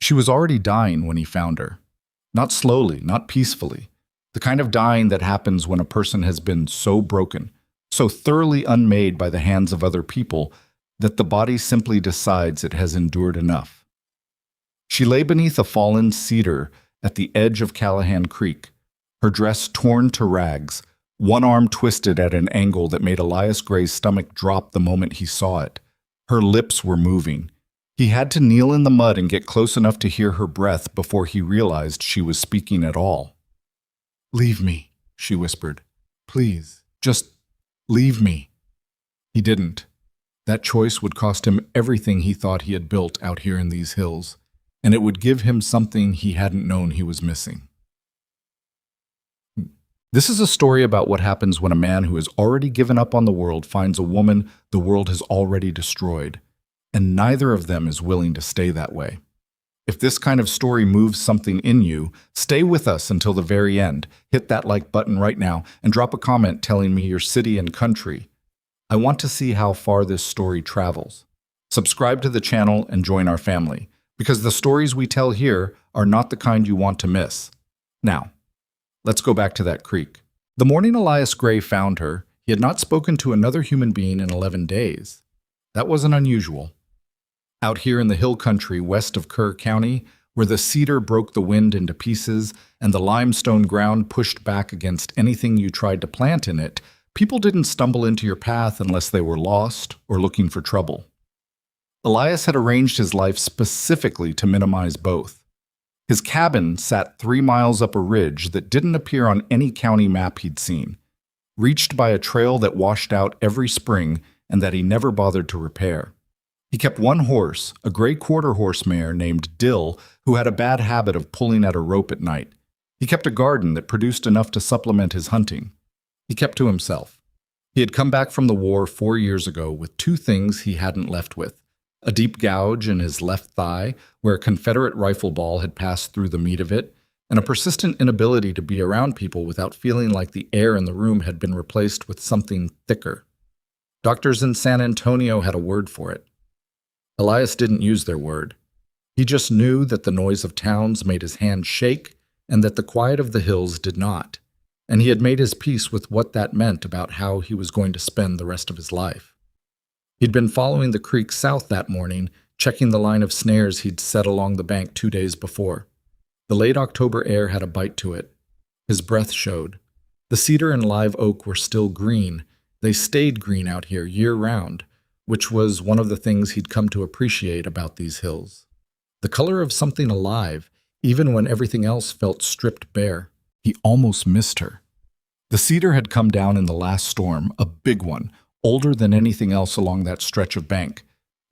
She was already dying when he found her. Not slowly, not peacefully. The kind of dying that happens when a person has been so broken, so thoroughly unmade by the hands of other people, that the body simply decides it has endured enough. She lay beneath a fallen cedar at the edge of Callahan Creek, her dress torn to rags, one arm twisted at an angle that made Elias Gray's stomach drop the moment he saw it. Her lips were moving. He had to kneel in the mud and get close enough to hear her breath before he realized she was speaking at all. "Leave me," she whispered. "Please, just leave me." He didn't. That choice would cost him everything he thought he had built out here in these hills, and it would give him something he hadn't known he was missing. This is a story about what happens when a man who has already given up on the world finds a woman the world has already destroyed, and neither of them is willing to stay that way. If this kind of story moves something in you, stay with us until the very end. Hit that like button right now and drop a comment telling me your city and country. I want to see how far this story travels. Subscribe to the channel and join our family, because the stories we tell here are not the kind you want to miss. Now, let's go back to that creek. The morning Elias Gray found her, he had not spoken to another human being in 11 days. That wasn't unusual. Out here in the hill country west of Kerr County, where the cedar broke the wind into pieces and the limestone ground pushed back against anything you tried to plant in it, people didn't stumble into your path unless they were lost or looking for trouble. Elias had arranged his life specifically to minimize both. His cabin sat 3 miles up a ridge that didn't appear on any county map he'd seen, reached by a trail that washed out every spring and that he never bothered to repair. He kept one horse, a gray quarter-horse mare named Dill, who had a bad habit of pulling at a rope at night. He kept a garden that produced enough to supplement his hunting. He kept to himself. He had come back from the war 4 years ago with 2 things he hadn't left with: a deep gouge in his left thigh, where a Confederate rifle ball had passed through the meat of it, and a persistent inability to be around people without feeling like the air in the room had been replaced with something thicker. Doctors in San Antonio had a word for it. Elias didn't use their word. He just knew that the noise of towns made his hand shake and that the quiet of the hills did not, and he had made his peace with what that meant about how he was going to spend the rest of his life. He'd been following the creek south that morning, checking the line of snares he'd set along the bank 2 days before. The late October air had a bite to it. His breath showed. The cedar and live oak were still green. They stayed green out here year-round, which was one of the things he'd come to appreciate about these hills. The color of something alive, even when everything else felt stripped bare. He almost missed her. The cedar had come down in the last storm, a big one, older than anything else along that stretch of bank,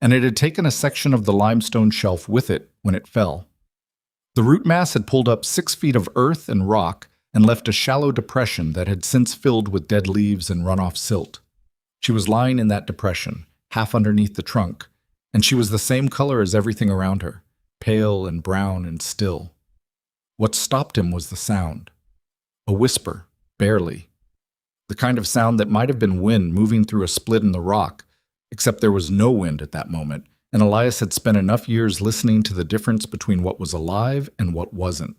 and it had taken a section of the limestone shelf with it when it fell. The root mass had pulled up 6 feet of earth and rock and left a shallow depression that had since filled with dead leaves and runoff silt. She was lying in that depression, half underneath the trunk, and she was the same color as everything around her, pale and brown and still. What stopped him was the sound. A whisper, barely. The kind of sound that might have been wind moving through a split in the rock, except there was no wind at that moment, and Elias had spent enough years listening to the difference between what was alive and what wasn't.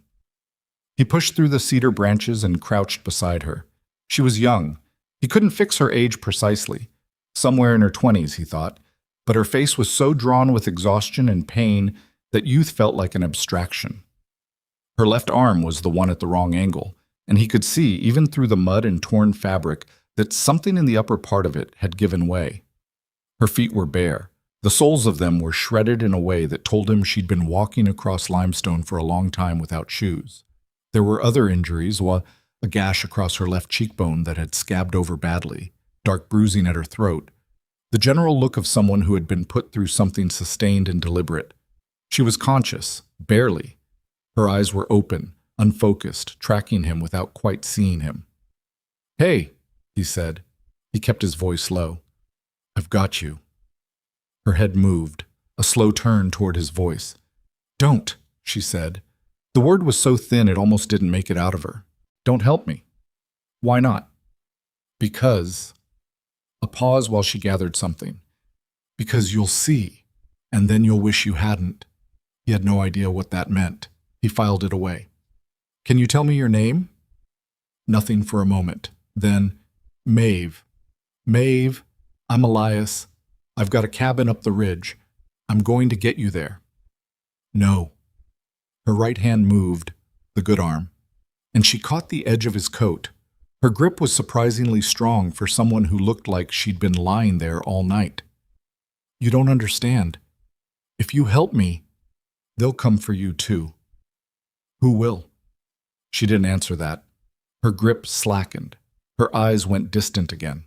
He pushed through the cedar branches and crouched beside her. She was young. He couldn't fix her age precisely. Somewhere in her 20s, he thought, but her face was so drawn with exhaustion and pain that youth felt like an abstraction. Her left arm was the one at the wrong angle, and he could see, even through the mud and torn fabric, that something in the upper part of it had given way. Her feet were bare. The soles of them were shredded in a way that told him she'd been walking across limestone for a long time without shoes. There were other injuries, a gash across her left cheekbone that had scabbed over badly, dark bruising at her throat, the general look of someone who had been put through something sustained and deliberate. She was conscious, barely. Her eyes were open, unfocused, tracking him without quite seeing him. "Hey," he said. He kept his voice low. "I've got you." Her head moved, a slow turn toward his voice. "Don't," she said. The word was so thin it almost didn't make it out of her. "Don't help me." "Why not?" "Because—" A pause while she gathered something. "Because you'll see, and then you'll wish you hadn't." He had no idea what that meant. He filed it away. Can you tell me your name? Nothing for a moment. Then, Maeve. Maeve, I'm Elias. I've got a cabin up the ridge. I'm going to get you there. No. Her right hand moved, the good arm, and she caught the edge of his coat. Her grip was surprisingly strong for someone who looked like she'd been lying there all night. You don't understand. If you help me, they'll come for you too. Who will? She didn't answer that. Her grip slackened. Her eyes went distant again.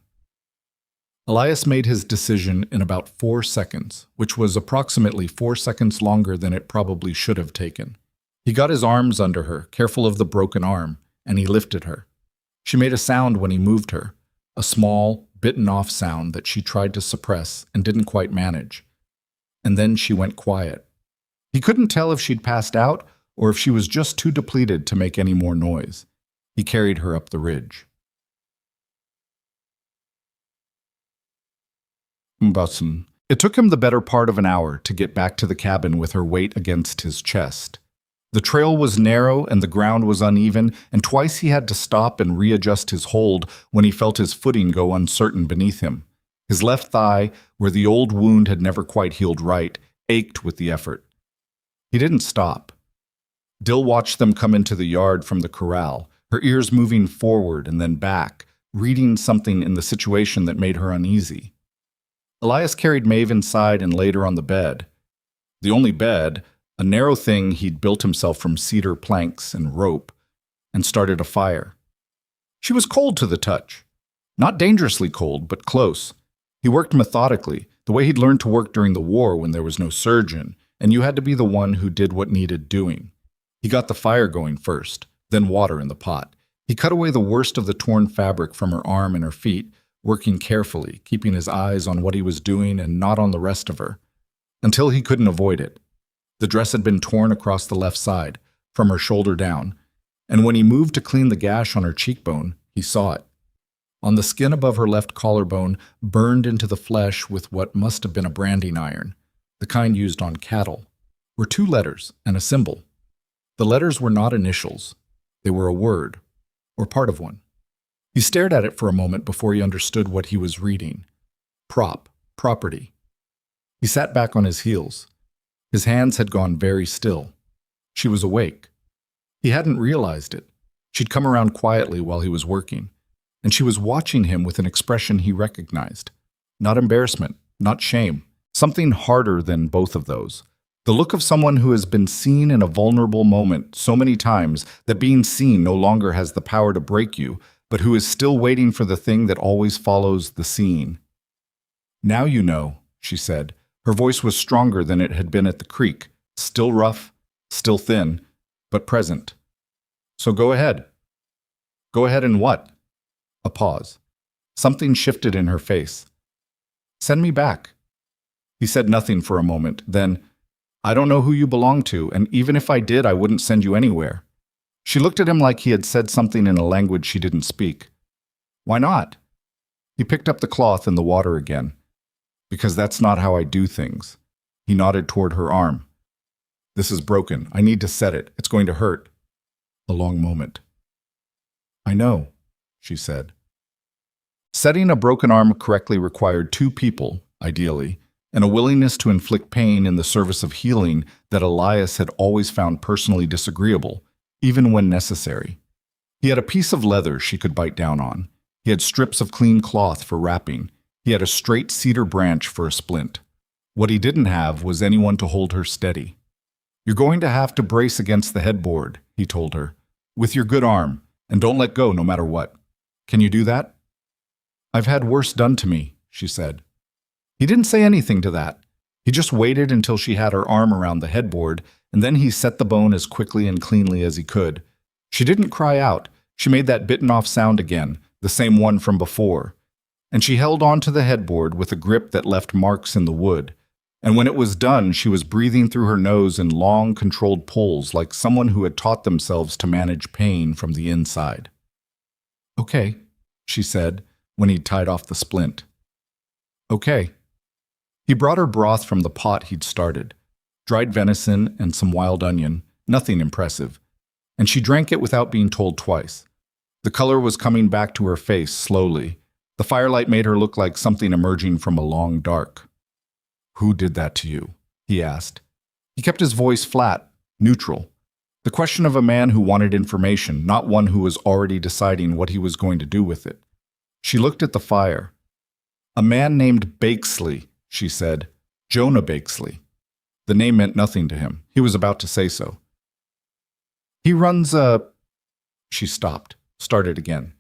Elias made his decision in about 4 seconds, which was approximately 4 seconds longer than it probably should have taken. He got his arms under her, careful of the broken arm, and he lifted her. She made a sound when he moved her, a small, bitten-off sound that she tried to suppress and didn't quite manage. And then she went quiet. He couldn't tell if she'd passed out or if she was just too depleted to make any more noise. He carried her up the ridge. Mbusson. It took him the better part of an hour to get back to the cabin with her weight against his chest. The trail was narrow and the ground was uneven, and twice he had to stop and readjust his hold when he felt his footing go uncertain beneath him. His left thigh, where the old wound had never quite healed right, ached with the effort. He didn't stop. Dill watched them come into the yard from the corral, her ears moving forward and then back, reading something in the situation that made her uneasy. Elias carried Maeve inside and laid her on the bed. The only bed, a narrow thing he'd built himself from cedar planks and rope, and started a fire. She was cold to the touch. Not dangerously cold, but close. He worked methodically, the way he'd learned to work during the war when there was no surgeon, and you had to be the one who did what needed doing. He got the fire going first, then water in the pot. He cut away the worst of the torn fabric from her arm and her feet, working carefully, keeping his eyes on what he was doing and not on the rest of her, until he couldn't avoid it. The dress had been torn across the left side, from her shoulder down, and when he moved to clean the gash on her cheekbone, he saw it. On the skin above her left collarbone, burned into the flesh with what must have been a branding iron, the kind used on cattle, were 2 letters and a symbol. The letters were not initials. They were a word, or part of one. He stared at it for a moment before he understood what he was reading. Property. He sat back on his heels. His hands had gone very still. She was awake. He hadn't realized it. She'd come around quietly while he was working, and she was watching him with an expression he recognized. Not embarrassment, not shame. Something harder than both of those. The look of someone who has been seen in a vulnerable moment so many times that being seen no longer has the power to break you, but who is still waiting for the thing that always follows the seeing. Now you know, she said. Her voice was stronger than it had been at the creek, still rough, still thin, but present. So go ahead. Go ahead and what? A pause. Something shifted in her face. Send me back. He said nothing for a moment, then, I don't know who you belong to, and even if I did, I wouldn't send you anywhere. She looked at him like he had said something in a language she didn't speak. Why not? He picked up the cloth and the water again. Because that's not how I do things. He nodded toward her arm. This is broken. I need to set it. It's going to hurt. A long moment. I know, she said. Setting a broken arm correctly required 2 people, ideally, and a willingness to inflict pain in the service of healing that Elias had always found personally disagreeable, even when necessary. He had a piece of leather she could bite down on. He had strips of clean cloth for wrapping. He had a straight cedar branch for a splint. What he didn't have was anyone to hold her steady. You're going to have to brace against the headboard, he told her, with your good arm, and don't let go no matter what. Can you do that? I've had worse done to me, she said. He didn't say anything to that. He just waited until she had her arm around the headboard, and then he set the bone as quickly and cleanly as he could. She didn't cry out. She made that bitten-off sound again, the same one from before. And she held onto the headboard with a grip that left marks in the wood. And when it was done, she was breathing through her nose in long, controlled pulls like someone who had taught themselves to manage pain from the inside. Okay, she said, when he'd tied off the splint. Okay. He brought her broth from the pot he'd started. dried venison and some wild onion, nothing impressive. And she drank it without being told twice. The color was coming back to her face slowly. The firelight made her look like something emerging from a long dark. "Who did that to you?" he asked. He kept his voice flat, neutral. The question of a man who wanted information, not one who was already deciding what he was going to do with it. She looked at the fire. "A man named Bakesley," she said. "Jonah Bakesley." The name meant nothing to him. He was about to say so. "He runs a—" She stopped, started again.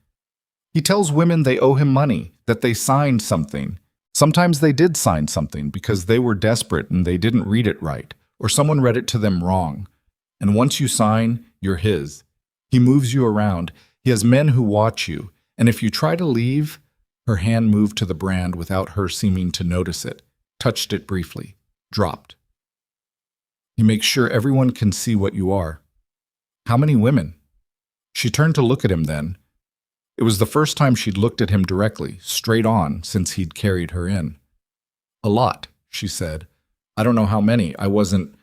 "He tells women they owe him money, that they signed something. Sometimes they did sign something because they were desperate and they didn't read it right, or someone read it to them wrong. And once you sign, you're his. He moves you around. He has men who watch you. And if you try to leave—" Her hand moved to the brand without her seeming to notice it, touched it briefly, dropped. "He makes sure everyone can see what you are." "How many women?" She turned to look at him then. It was the first time she'd looked at him directly, straight on, since he'd carried her in. "A lot," she said. "I don't know how many. I wasn't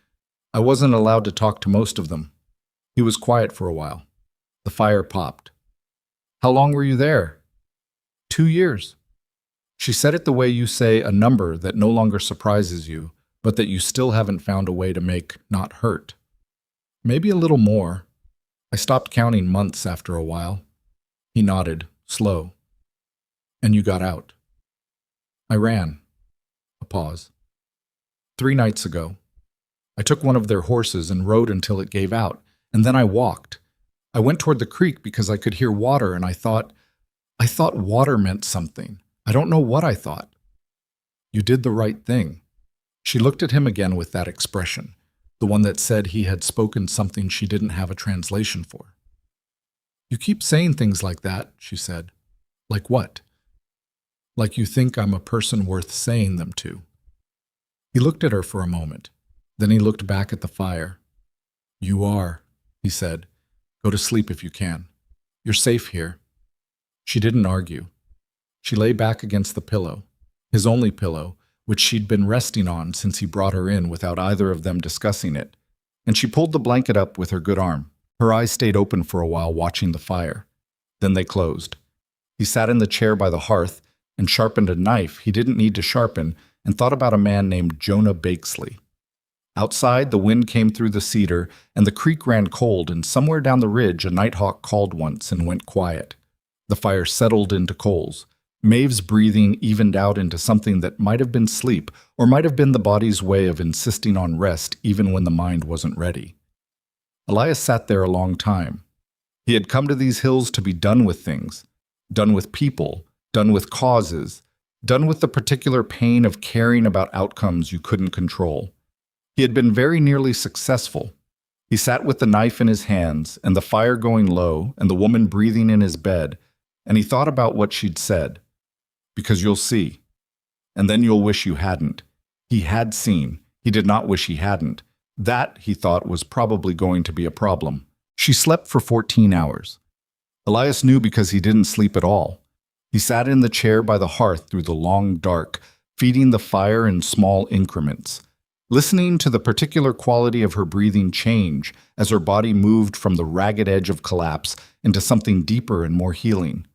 allowed to talk to most of them." He was quiet for a while. The fire popped. "How long were you there?" 2 years. She said it the way you say a number that no longer surprises you, but that you still haven't found a way to make not hurt. "Maybe a little more. I stopped counting months after a while." He nodded, slow. "And you got out?" "I ran." A pause. 3 nights ago. I took one of their horses and rode until it gave out, and then I walked. I went toward the creek because I could hear water, and I thought water meant something. I don't know what I thought." "You did the right thing." She looked at him again with that expression, the one that said he had spoken something she didn't have a translation for. "You keep saying things like that," she said. "Like what?" "Like you think I'm a person worth saying them to." He looked at her for a moment. Then he looked back at the fire. "You are," he said. "Go to sleep if you can. You're safe here." She didn't argue. She lay back against the pillow, his only pillow, which she'd been resting on since he brought her in without either of them discussing it, and she pulled the blanket up with her good arm. Her eyes stayed open for a while watching the fire. Then they closed. He sat in the chair by the hearth and sharpened a knife he didn't need to sharpen and thought about a man named Jonah Bakesley. Outside, the wind came through the cedar and the creek ran cold, and somewhere down the ridge a nighthawk called once and went quiet. The fire settled into coals. Maeve's breathing evened out into something that might have been sleep or might have been the body's way of insisting on rest even when the mind wasn't ready. Elias sat there a long time. He had come to these hills to be done with things, done with people, done with causes, done with the particular pain of caring about outcomes you couldn't control. He had been very nearly successful. He sat with the knife in his hands and the fire going low and the woman breathing in his bed, and he thought about what she'd said. "Because you'll see. And then you'll wish you hadn't." He had seen. He did not wish he hadn't. That, he thought, was probably going to be a problem. She slept for 14 hours. Elias knew because he didn't sleep at all. He sat in the chair by the hearth through the long dark, feeding the fire in small increments, listening to the particular quality of her breathing change as her body moved from the ragged edge of collapse into something deeper and more healing.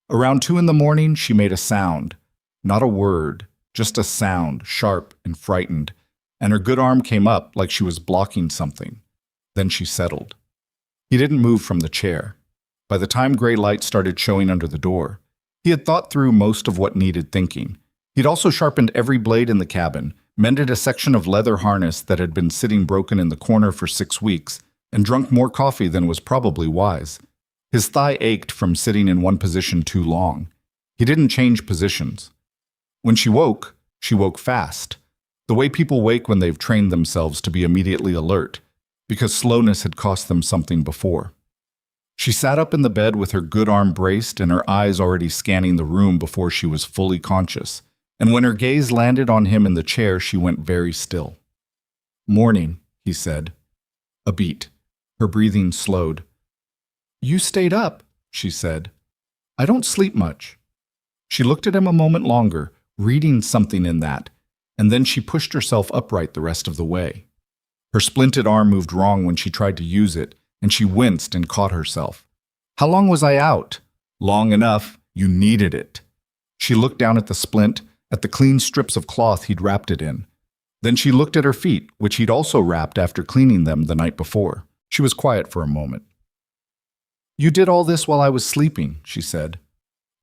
Around 2 in the morning, she made a sound. Not a word, just a sound, sharp and frightened, and her good arm came up like she was blocking something. Then she settled. He didn't move from the chair. By the time gray light started showing under the door, he had thought through most of what needed thinking. He'd also sharpened every blade in the cabin, mended a section of leather harness that had been sitting broken in the corner for 6 weeks, and drunk more coffee than was probably wise. His thigh ached from sitting in one position too long. He didn't change positions. When she woke fast, the way people wake when they've trained themselves to be immediately alert, because slowness had cost them something before. She sat up in the bed with her good arm braced and her eyes already scanning the room before she was fully conscious, and when her gaze landed on him in the chair, she went very still. "Morning," he said. A beat. Her breathing slowed. "You stayed up," she said. "I don't sleep much." She looked at him a moment longer, reading something in that, and then she pushed herself upright the rest of the way. Her splinted arm moved wrong when she tried to use it, and she winced and caught herself. How long was I out? Long enough. You needed it. She looked down at the splint, at the clean strips of cloth he'd wrapped it in. Then she looked at her feet, which he'd also wrapped after cleaning them the night before. She was quiet for a moment. You did all this while I was sleeping, she said.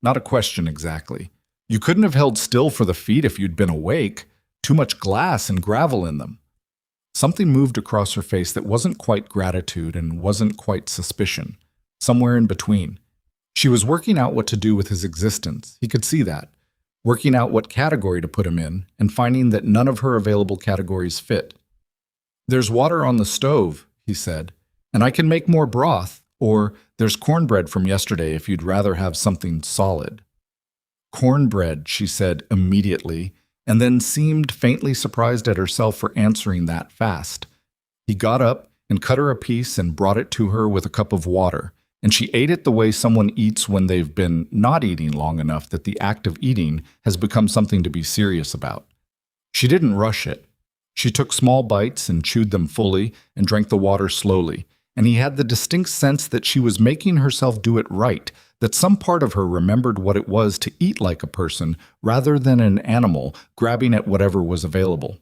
Not a question exactly. You couldn't have held still for the feet if you'd been awake. Too much glass and gravel in them. Something moved across her face that wasn't quite gratitude and wasn't quite suspicion. Somewhere in between. She was working out what to do with his existence. He could see that. Working out what category to put him in, and finding that none of her available categories fit. There's water on the stove, he said, and I can make more broth, or there's cornbread from yesterday if you'd rather have something solid. Cornbread, she said immediately, and then seemed faintly surprised at herself for answering that fast. He got up and cut her a piece and brought it to her with a cup of water, and she ate it the way someone eats when they've been not eating long enough that the act of eating has become something to be serious about. She didn't rush it. She took small bites and chewed them fully and drank the water slowly, and he had the distinct sense that she was making herself do it right, that some part of her remembered what it was to eat like a person rather than an animal grabbing at whatever was available.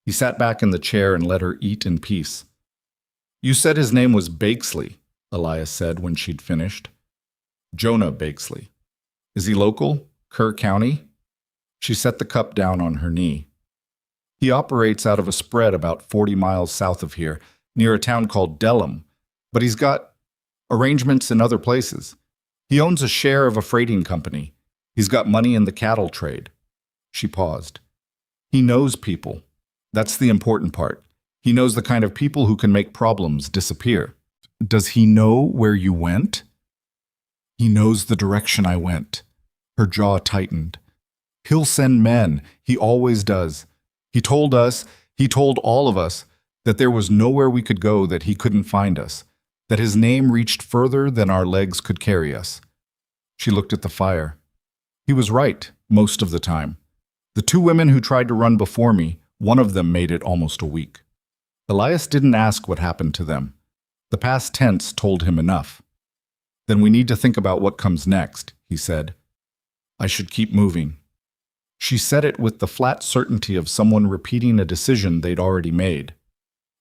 He sat back in the chair and let her eat in peace. You said his name was Bakesley, Elias said when she'd finished. Jonah Bakesley. Is he local? Kerr County? She set the cup down on her knee. He operates out of a spread about 40 miles south of here, near a town called Delham, but he's got arrangements in other places. He owns a share of a freighting company. He's got money in the cattle trade. She paused. He knows people. That's the important part. He knows the kind of people who can make problems disappear. Does he know where you went? He knows the direction I went. Her jaw tightened. He'll send men. He always does. He told all of us, that there was nowhere we could go that he couldn't find us, that his name reached further than our legs could carry us. She looked at the fire. He was right, most of the time. The 2 women who tried to run before me, one of them made it almost a week. Elias didn't ask what happened to them. The past tense told him enough. Then we need to think about what comes next, he said. I should keep moving. She said it with the flat certainty of someone repeating a decision they'd already made.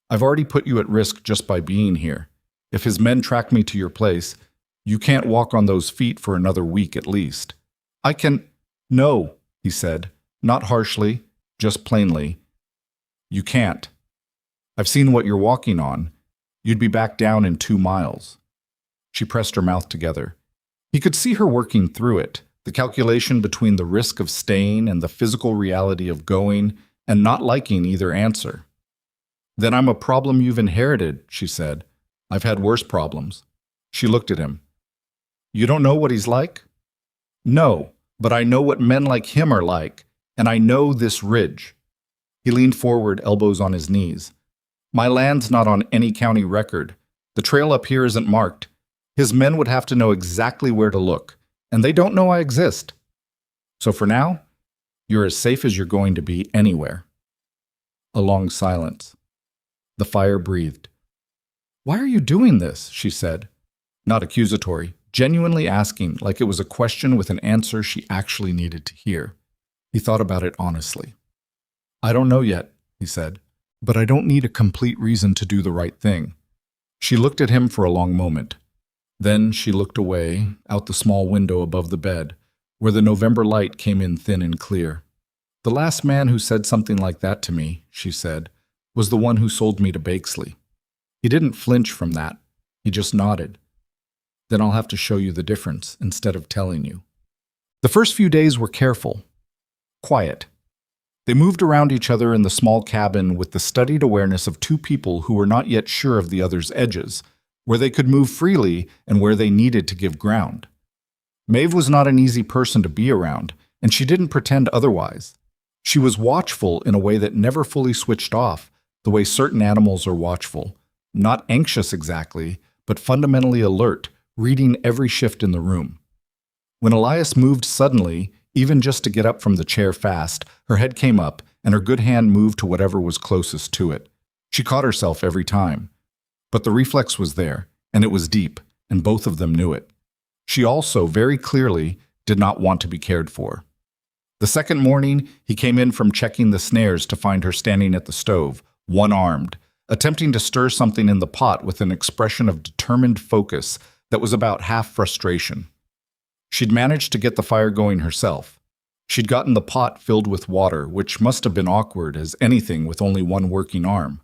I've already put you at risk just by being here. If his men track me to your place, you can't walk on those feet for another week at least. I can... No, he said, not harshly, just plainly. You can't. I've seen what you're walking on. You'd be back down in 2 miles. She pressed her mouth together. He could see her working through it, the calculation between the risk of staying and the physical reality of going and not liking either answer. Then I'm a problem you've inherited, she said. I've had worse problems. She looked at him. You don't know what he's like? No, but I know what men like him are like, and I know this ridge. He leaned forward, elbows on his knees. My land's not on any county record. The trail up here isn't marked. His men would have to know exactly where to look, and they don't know I exist. So for now, you're as safe as you're going to be anywhere. A long silence. The fire breathed. Why are you doing this? She said. Not accusatory, genuinely asking, like it was a question with an answer she actually needed to hear. He thought about it honestly. I don't know yet, he said, but I don't need a complete reason to do the right thing. She looked at him for a long moment. Then she looked away, out the small window above the bed, where the November light came in thin and clear. The last man who said something like that to me, she said, was the one who sold me to Bakesley. He didn't flinch from that. He just nodded. Then I'll have to show you the difference instead of telling you. The first few days were careful, quiet. They moved around each other in the small cabin with the studied awareness of 2 people who were not yet sure of the other's edges, where they could move freely and where they needed to give ground. Maeve was not an easy person to be around, and she didn't pretend otherwise. She was watchful in a way that never fully switched off, the way certain animals are watchful, not anxious exactly, but fundamentally alert, reading every shift in the room. When Elias moved suddenly, even just to get up from the chair fast, her head came up, and her good hand moved to whatever was closest to it. She caught herself every time. But the reflex was there, and it was deep, and both of them knew it. She also, very clearly, did not want to be cared for. The second morning, he came in from checking the snares to find her standing at the stove, one-armed, attempting to stir something in the pot with an expression of determined focus that was about half frustration. She'd managed to get the fire going herself. She'd gotten the pot filled with water, which must have been awkward as anything with only one working arm.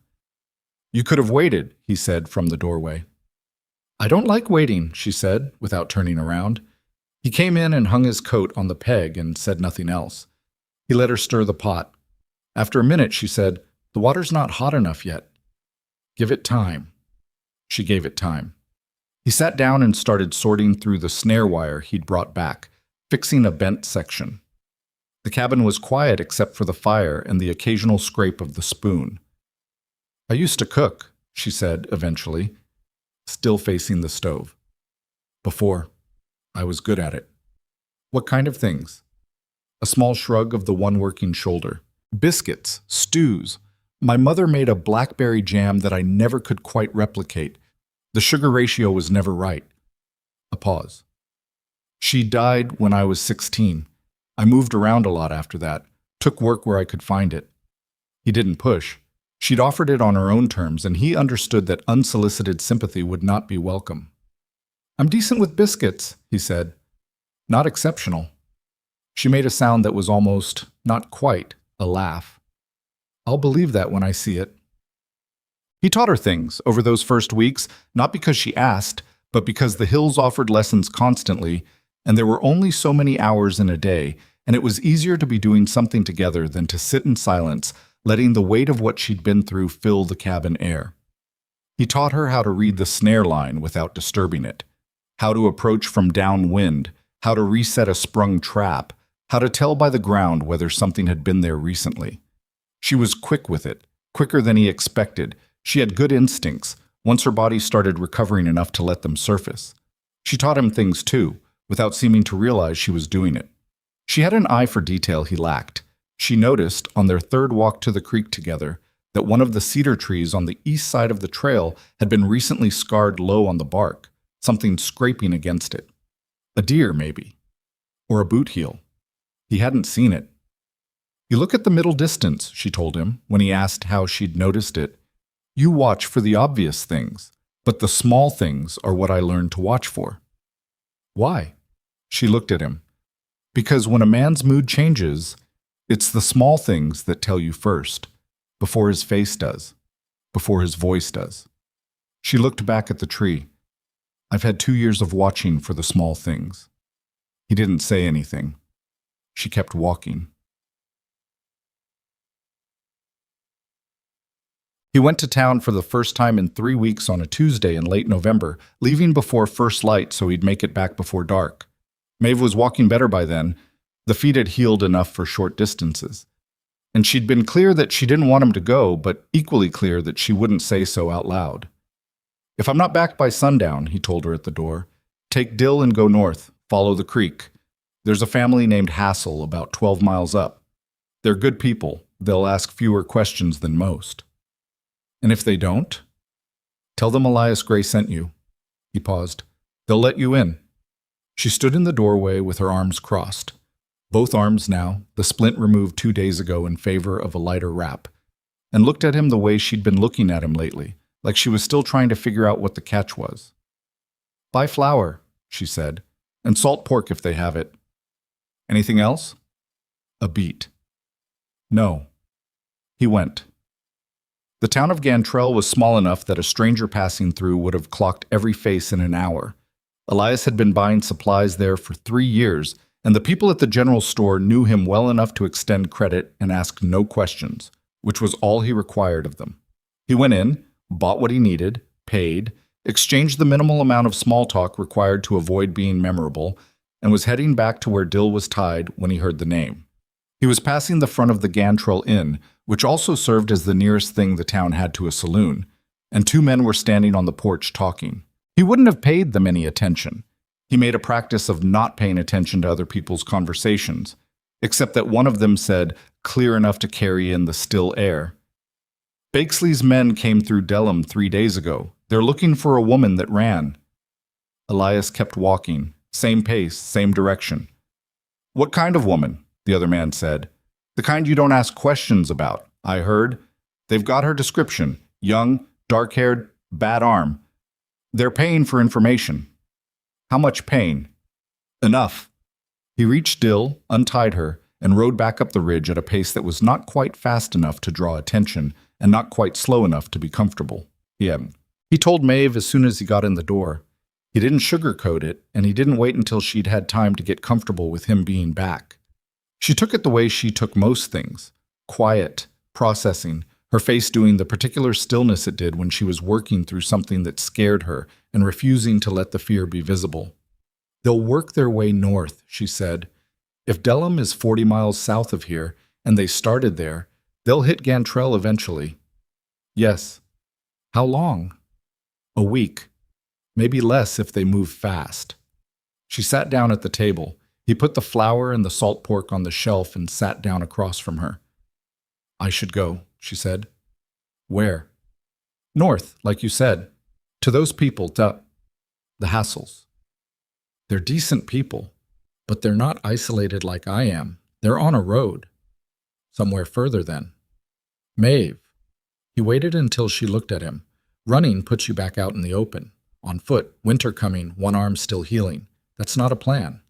"You could have waited," he said from the doorway. "I don't like waiting," she said, without turning around. He came in and hung his coat on the peg and said nothing else. He let her stir the pot. After a minute, she said, "The water's not hot enough yet." "Give it time." She gave it time. He sat down and started sorting through the snare wire he'd brought back, fixing a bent section. The cabin was quiet except for the fire and the occasional scrape of the spoon. "I used to cook," she said eventually, still facing the stove. "Before. I was good at it." "What kind of things?" A small shrug of the one working shoulder. "Biscuits, stews. My mother made a blackberry jam that I never could quite replicate. The sugar ratio was never right." A pause. "She died when I was 16. I moved around a lot after that, took work where I could find it." He didn't push. She'd offered it on her own terms, and he understood that unsolicited sympathy would not be welcome. "I'm decent with biscuits," he said. "Not exceptional." She made a sound that was almost, not quite, a laugh. "I'll believe that when I see it." He taught her things over those first weeks, not because she asked, but because the hills offered lessons constantly, and there were only so many hours in a day, and it was easier to be doing something together than to sit in silence, letting the weight of what she'd been through fill the cabin air. He taught her how to read the snare line without disturbing it, how to approach from downwind, how to reset a sprung trap, how to tell by the ground whether something had been there recently. She was quick with it, quicker than he expected. She had good instincts, once her body started recovering enough to let them surface. She taught him things too, without seeming to realize she was doing it. She had an eye for detail he lacked. She noticed, on their third walk to the creek together, that one of the cedar trees on the east side of the trail had been recently scarred low on the bark, something scraping against it. A deer, maybe. Or a boot heel. He hadn't seen it. "You look at the middle distance," she told him, when he asked how she'd noticed it. "You watch for the obvious things, but the small things are what I learned to watch for." "Why?" She looked at him. "Because when a man's mood changes, it's the small things that tell you first, before his face does, before his voice does." She looked back at the tree. "I've had 2 years of watching for the small things." He didn't say anything. She kept walking. He went to town for the first time in 3 weeks on a Tuesday in late November, leaving before first light so he'd make it back before dark. Maeve was walking better by then. The feet had healed enough for short distances. And she'd been clear that she didn't want him to go, but equally clear that she wouldn't say so out loud. "If I'm not back by sundown," he told her at the door, "take Dill and go north, follow the creek. There's a family named Hassel about 12 miles up. They're good people. They'll ask fewer questions than most." "And if they don't?" "Tell them Elias Gray sent you." He paused. "They'll let you in." She stood in the doorway with her arms crossed. Both arms now, the splint removed 2 days ago in favor of a lighter wrap, and looked at him the way she'd been looking at him lately, like she was still trying to figure out what the catch was. "Buy flour," she said, "and salt pork if they have it." "Anything else?" A beat. "No." He went. The town of Gantrell was small enough that a stranger passing through would have clocked every face in an hour. Elias had been buying supplies there for 3 years, and the people at the general store knew him well enough to extend credit and ask no questions, which was all he required of them. He went in, bought what he needed, paid, exchanged the minimal amount of small talk required to avoid being memorable, and was heading back to where Dill was tied when he heard the name. He was passing the front of the Gantrell Inn, which also served as the nearest thing the town had to a saloon, and 2 men were standing on the porch talking. He wouldn't have paid them any attention. He made a practice of not paying attention to other people's conversations, except that one of them said, clear enough to carry in the still air, Bakesley's men came through Delham 3 days ago. They're looking for a woman that ran. Elias kept walking, same pace, same direction. What kind of woman? The other man said. The kind you don't ask questions about, I heard. They've got her description. Young, dark-haired, bad arm. They're paying for information. How much paying? Enough. He reached Dill, untied her, and rode back up the ridge at a pace that was not quite fast enough to draw attention and not quite slow enough to be comfortable. He told Maeve as soon as he got in the door. He didn't sugarcoat it, and he didn't wait until she'd had time to get comfortable with him being back. She took it the way she took most things, quiet, processing, her face doing the particular stillness it did when she was working through something that scared her and refusing to let the fear be visible. They'll work their way north, she said. If Delham is 40 miles south of here, and they started there, they'll hit Gantrell eventually. Yes. How long? A week. Maybe less if they move fast. She sat down at the table. He put the flour and the salt pork on the shelf and sat down across from her. I should go, she said. Where? North, like you said. To those people, the Hassels. They're decent people, but they're not isolated like I am. They're on a road. Somewhere further then. Maeve. He waited until she looked at him. Running puts you back out in the open. On foot, winter coming, one arm still healing. That's not a plan.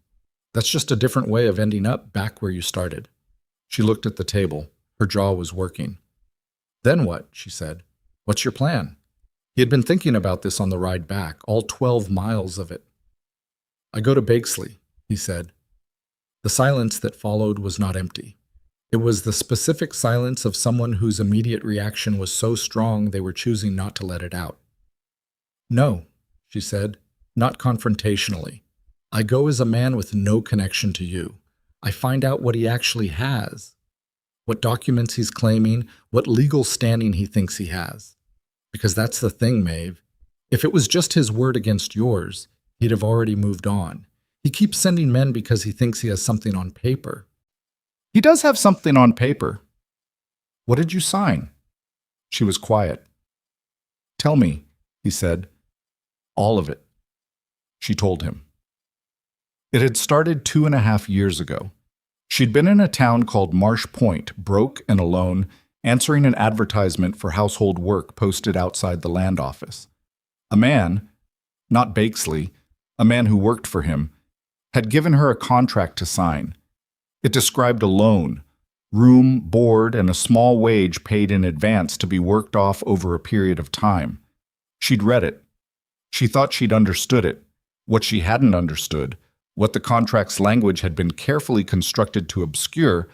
That's just a different way of ending up back where you started. She looked at the table. Her jaw was working. Then what? She said. What's your plan? He had been thinking about this on the ride back, all 12 miles of it. I go to Bakesley, he said. The silence that followed was not empty. It was the specific silence of someone whose immediate reaction was so strong they were choosing not to let it out. No, she said, not confrontationally. I go as a man with no connection to you. I find out what he actually has, what documents he's claiming, what legal standing he thinks he has. Because that's the thing, Maeve. If it was just his word against yours, he'd have already moved on. He keeps sending men because he thinks he has something on paper. He does have something on paper. What did you sign? She was quiet. Tell me, he said. All of it. She told him. It had started 2.5 years ago. She'd been in a town called Marsh Point, broke and alone, answering an advertisement for household work posted outside the land office. A man, not Bakesley, a man who worked for him, had given her a contract to sign. It described a loan, room, board, and a small wage paid in advance to be worked off over a period of time. She'd read it. She thought she'd understood it. What she hadn't understood, what the contract's language had been carefully constructed to obscure,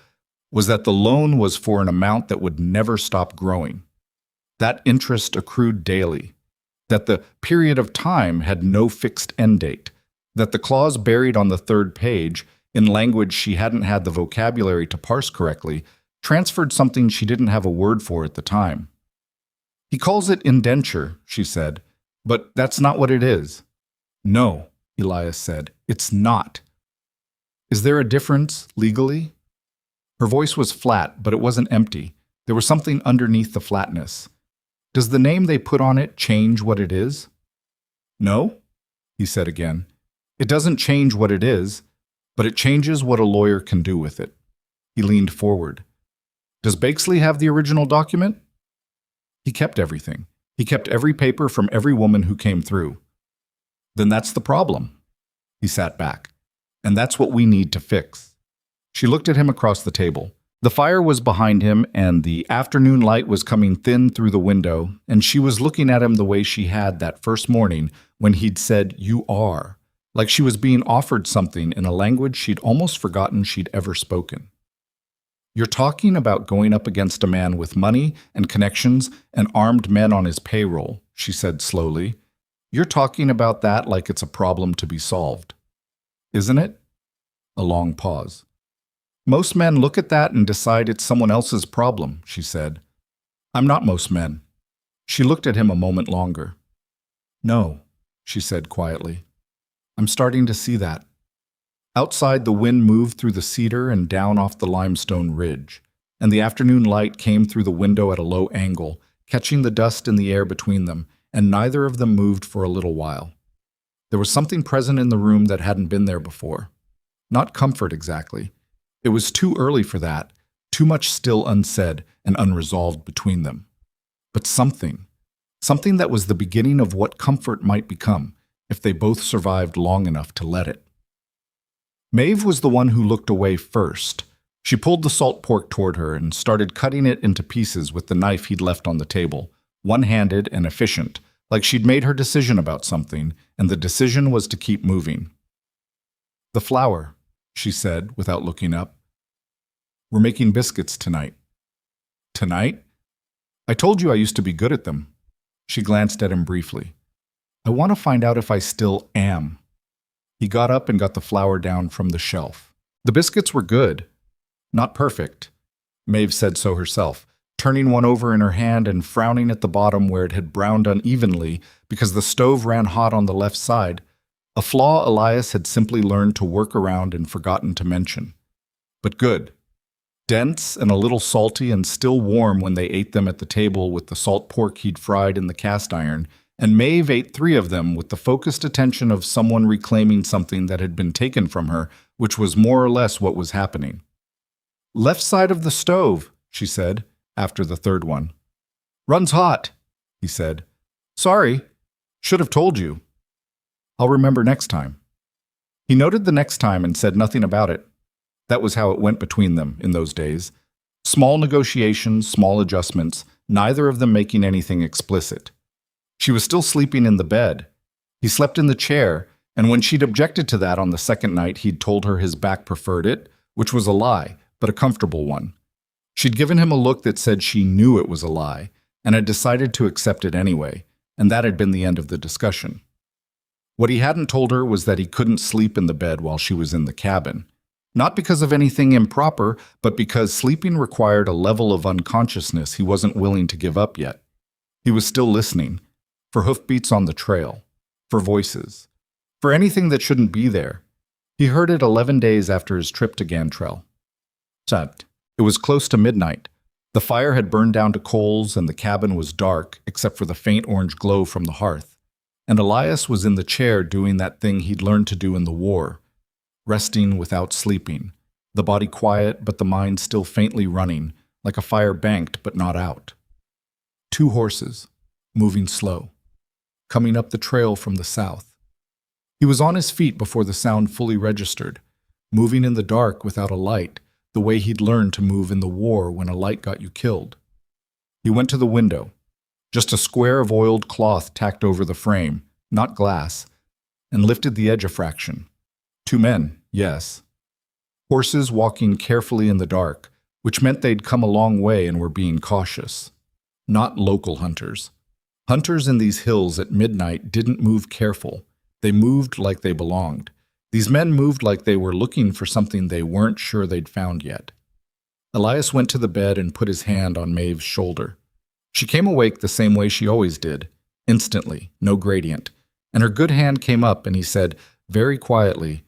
was that the loan was for an amount that would never stop growing. That interest accrued daily. That the period of time had no fixed end date. That the clause buried on the third page, in language she hadn't had the vocabulary to parse correctly, transferred something she didn't have a word for at the time. He calls it indenture, she said, but that's not what it is. No, Elias said, it's not. Is there a difference, legally? Her voice was flat, but it wasn't empty. There was something underneath the flatness. Does the name they put on it change what it is? No, he said again. It doesn't change what it is, but it changes what a lawyer can do with it. He leaned forward. Does Bakesley have the original document? He kept everything. He kept every paper from every woman who came through. Then that's the problem. He sat back. And that's what we need to fix. She looked at him across the table. The fire was behind him, and the afternoon light was coming thin through the window, and she was looking at him the way she had that first morning when he'd said, "You are," like she was being offered something in a language she'd almost forgotten she'd ever spoken. You're talking about going up against a man with money and connections and armed men on his payroll, she said slowly. You're talking about that like it's a problem to be solved. Isn't it? A long pause. Most men look at that and decide it's someone else's problem, she said. I'm not most men. She looked at him a moment longer. No, she said quietly. I'm starting to see that. Outside, the wind moved through the cedar and down off the limestone ridge, and the afternoon light came through the window at a low angle, catching the dust in the air between them, and neither of them moved for a little while. There was something present in the room that hadn't been there before. Not comfort exactly. It was too early for that, too much still unsaid and unresolved between them. But something that was the beginning of what comfort might become if they both survived long enough to let it. Maeve was the one who looked away first. She pulled the salt pork toward her and started cutting it into pieces with the knife he'd left on the table, one-handed and efficient, like she'd made her decision about something, and the decision was to keep moving. "The flour," she said without looking up. "We're making biscuits tonight." "Tonight? I told you I used to be good at them." She glanced at him briefly. "I want to find out if I still am." He got up and got the flour down from the shelf. The biscuits were good. Not perfect. Maeve said so herself, turning one over in her hand and frowning at the bottom where it had browned unevenly because the stove ran hot on the left side, a flaw Elias had simply learned to work around and forgotten to mention. But good. Dense and a little salty and still warm when they ate them at the table with the salt pork he'd fried in the cast iron, and Maeve ate 3 of them with the focused attention of someone reclaiming something that had been taken from her, which was more or less what was happening. "Left side of the stove," she said, after the 3rd one. "Runs hot," he said. "Sorry. Should have told you." "I'll remember next time." He noted the next time and said nothing about it. That was how it went between them in those days. Small negotiations, small adjustments, neither of them making anything explicit. She was still sleeping in the bed. He slept in the chair, and when she'd objected to that on the 2nd night, he'd told her his back preferred it, which was a lie, but a comfortable one. She'd given him a look that said she knew it was a lie, and had decided to accept it anyway, and that had been the end of the discussion. What he hadn't told her was that he couldn't sleep in the bed while she was in the cabin. Not because of anything improper, but because sleeping required a level of unconsciousness he wasn't willing to give up yet. He was still listening, for hoofbeats on the trail, for voices, for anything that shouldn't be there. He heard it 11 days after his trip to Gantrell. It was close to midnight. The fire had burned down to coals and the cabin was dark, except for the faint orange glow from the hearth. And Elias was in the chair doing that thing he'd learned to do in the war, resting without sleeping, the body quiet but the mind still faintly running, like a fire banked but not out. 2 horses, moving slow, coming up the trail from the south. He was on his feet before the sound fully registered, moving in the dark without a light, the way he'd learned to move in the war when a light got you killed. He went to the window, just a square of oiled cloth tacked over the frame, not glass, and lifted the edge a fraction. 2 men, yes. Horses walking carefully in the dark, which meant they'd come a long way and were being cautious. Not local hunters. Hunters in these hills at midnight didn't move careful. They moved like they belonged. These men moved like they were looking for something they weren't sure they'd found yet. Elias went to the bed and put his hand on Maeve's shoulder. She came awake the same way she always did, instantly, no gradient, and her good hand came up and he said, very quietly,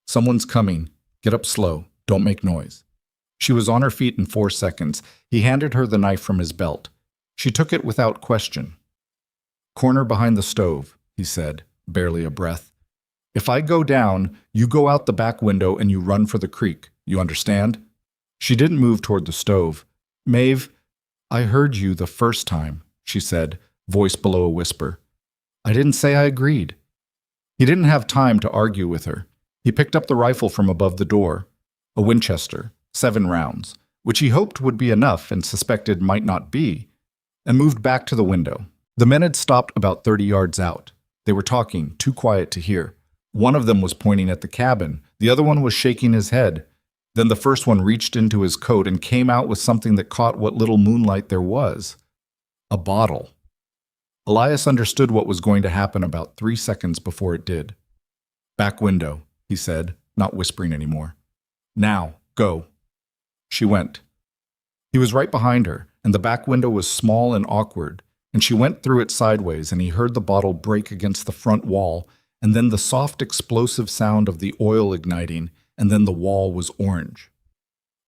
"Someone's coming. Get up slow. Don't make noise." She was on her feet in 4 seconds. He handed her the knife from his belt. She took it without question. "Corner behind the stove," he said, barely a breath. "If I go down, you go out the back window and you run for the creek. You understand?" She didn't move toward the stove. "Maeve, I heard you the first time," she said, voice below a whisper. "I didn't say I agreed." He didn't have time to argue with her. He picked up the rifle from above the door, a Winchester, 7 rounds, which he hoped would be enough and suspected might not be, and moved back to the window. The men had stopped about 30 yards out. They were talking, too quiet to hear. One of them was pointing at the cabin. The other one was shaking his head. Then the first one reached into his coat and came out with something that caught what little moonlight there was. A bottle. Elias understood what was going to happen about 3 seconds before it did. "Back window," he said, not whispering anymore. "Now, go." She went. He was right behind her, and the back window was small and awkward, and she went through it sideways, and he heard the bottle break against the front wall, and then the soft explosive sound of the oil igniting, and then the wall was orange.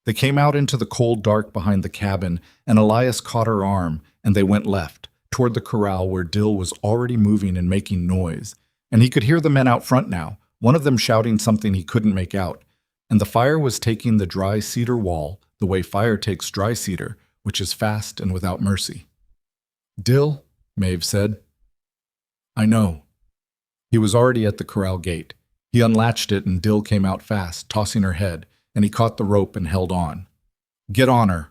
They came out into the cold dark behind the cabin, and Elias caught her arm, and they went left, toward the corral where Dill was already moving and making noise. And he could hear the men out front now, one of them shouting something he couldn't make out. And the fire was taking the dry cedar wall the way fire takes dry cedar, which is fast and without mercy. "Dill," Maeve said. "I know." He was already at the corral gate. He unlatched it and Dill came out fast, tossing her head, and he caught the rope and held on. "Get on her."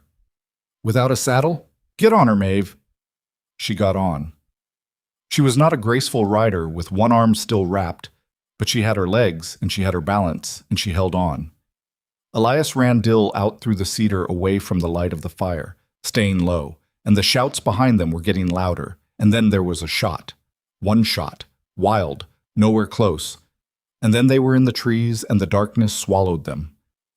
"Without a saddle? Get on her, Maeve." She got on. She was not a graceful rider with one arm still wrapped, but she had her legs and she had her balance, and she held on. Elias ran Dill out through the cedar away from the light of the fire, staying low, and the shouts behind them were getting louder, and then there was a shot. One shot, wild, nowhere close, and then they were in the trees and the darkness swallowed them.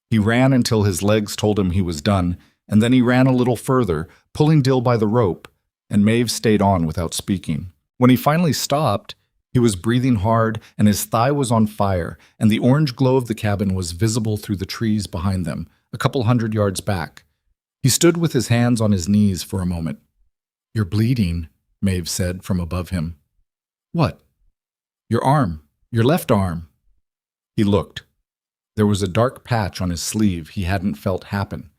He ran until his legs told him he was done, and then he ran a little further, pulling Dill by the rope, and Maeve stayed on without speaking. When he finally stopped, he was breathing hard, and his thigh was on fire, and the orange glow of the cabin was visible through the trees behind them, a couple 100 yards back. He stood with his hands on his knees for a moment. "You're bleeding," Maeve said from above him. "What?" "Your arm, your left arm." He looked. There was a dark patch on his sleeve he hadn't felt happen.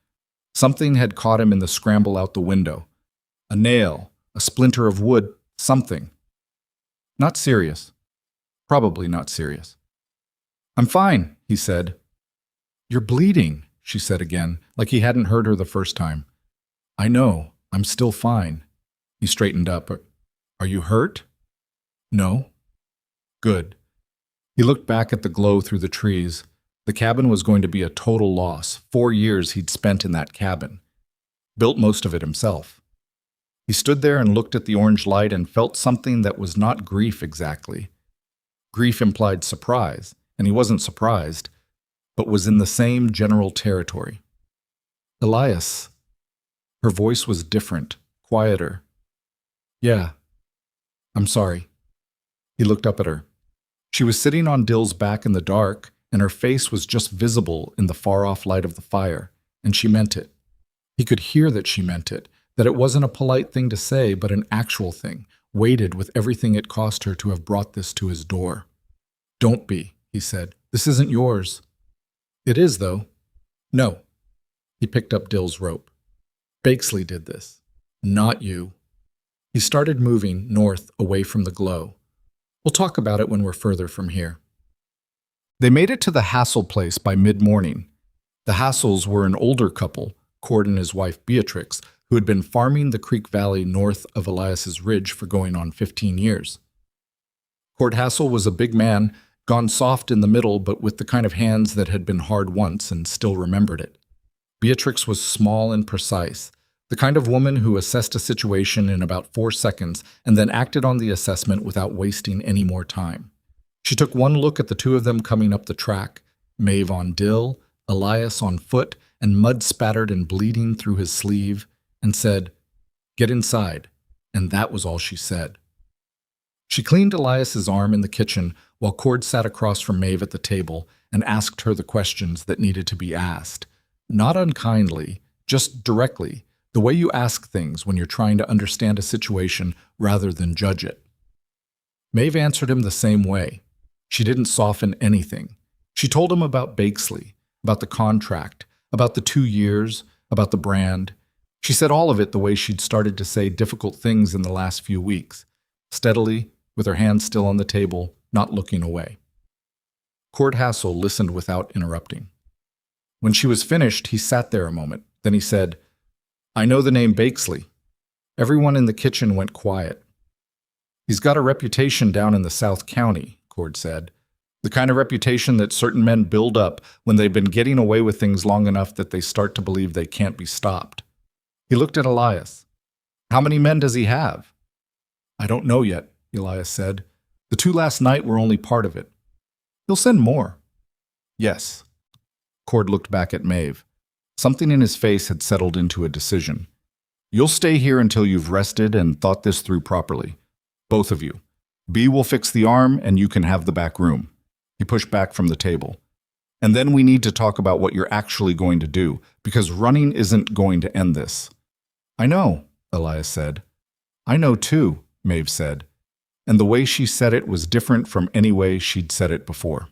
Something had caught him in the scramble out the window. A nail, a splinter of wood, something. Not serious. Probably not serious. "I'm fine," he said. "You're bleeding," she said again, like he hadn't heard her the first time. "I know. I'm still fine." He straightened up. "Are you hurt?" "No." "Good." He looked back at the glow through the trees. The cabin was going to be a total loss. 4 years he'd spent in that cabin. Built most of it himself. He stood there and looked at the orange light and felt something that was not grief exactly. Grief implied surprise, and he wasn't surprised, but was in the same general territory. "Elias." Her voice was different, quieter. "Yeah. I'm sorry." He looked up at her. She was sitting on Dill's back in the dark, and her face was just visible in the far-off light of the fire, and she meant it. He could hear that she meant it, that it wasn't a polite thing to say, but an actual thing, weighted with everything it cost her to have brought this to his door. "Don't be," he said. "This isn't yours." "It is, though." "No." He picked up Dill's rope. "Bakesley did this. Not you." He started moving north away from the glow. "We'll talk about it when we're further from here." They made it to the Hassel place by mid-morning. The Hassels were an older couple, Cord and his wife Beatrix, who had been farming the creek valley north of Elias's ridge for going on 15 years. Cord Hassel was a big man, gone soft in the middle, but with the kind of hands that had been hard once and still remembered it. Beatrix was small and precise, the kind of woman who assessed a situation in about 4 seconds and then acted on the assessment without wasting any more time. She took one look at the two of them coming up the track, Maeve on Dill, Elias on foot, and mud spattered and bleeding through his sleeve, and said, "Get inside," and that was all she said. She cleaned Elias's arm in the kitchen while Cord sat across from Maeve at the table and asked her the questions that needed to be asked. Not unkindly, just directly, the way you ask things when you're trying to understand a situation rather than judge it. Maeve answered him the same way. She didn't soften anything. She told him about Bakesley, about the contract, about the 2 years, about the brand. She said all of it the way she'd started to say difficult things in the last few weeks, steadily, with her hands still on the table, not looking away. Cord Hassel listened without interrupting. When she was finished, he sat there a moment. Then he said, "I know the name Bakesley." Everyone in the kitchen went quiet. "He's got a reputation down in the South County," Cord said. "The kind of reputation that certain men build up when they've been getting away with things long enough that they start to believe they can't be stopped." He looked at Elias. "How many men does he have?" "I don't know yet," Elias said. "The 2 last night were only part of it. He'll send more." "Yes." Cord looked back at Maeve. Something in his face had settled into a decision. "You'll stay here until you've rested and thought this through properly. Both of you. B will fix the arm and you can have the back room." He pushed back from the table. "And then we need to talk about what you're actually going to do, because running isn't going to end this." "I know," Elias said. I know too, Maeve said, and the way she said it was different from any way she'd said it before.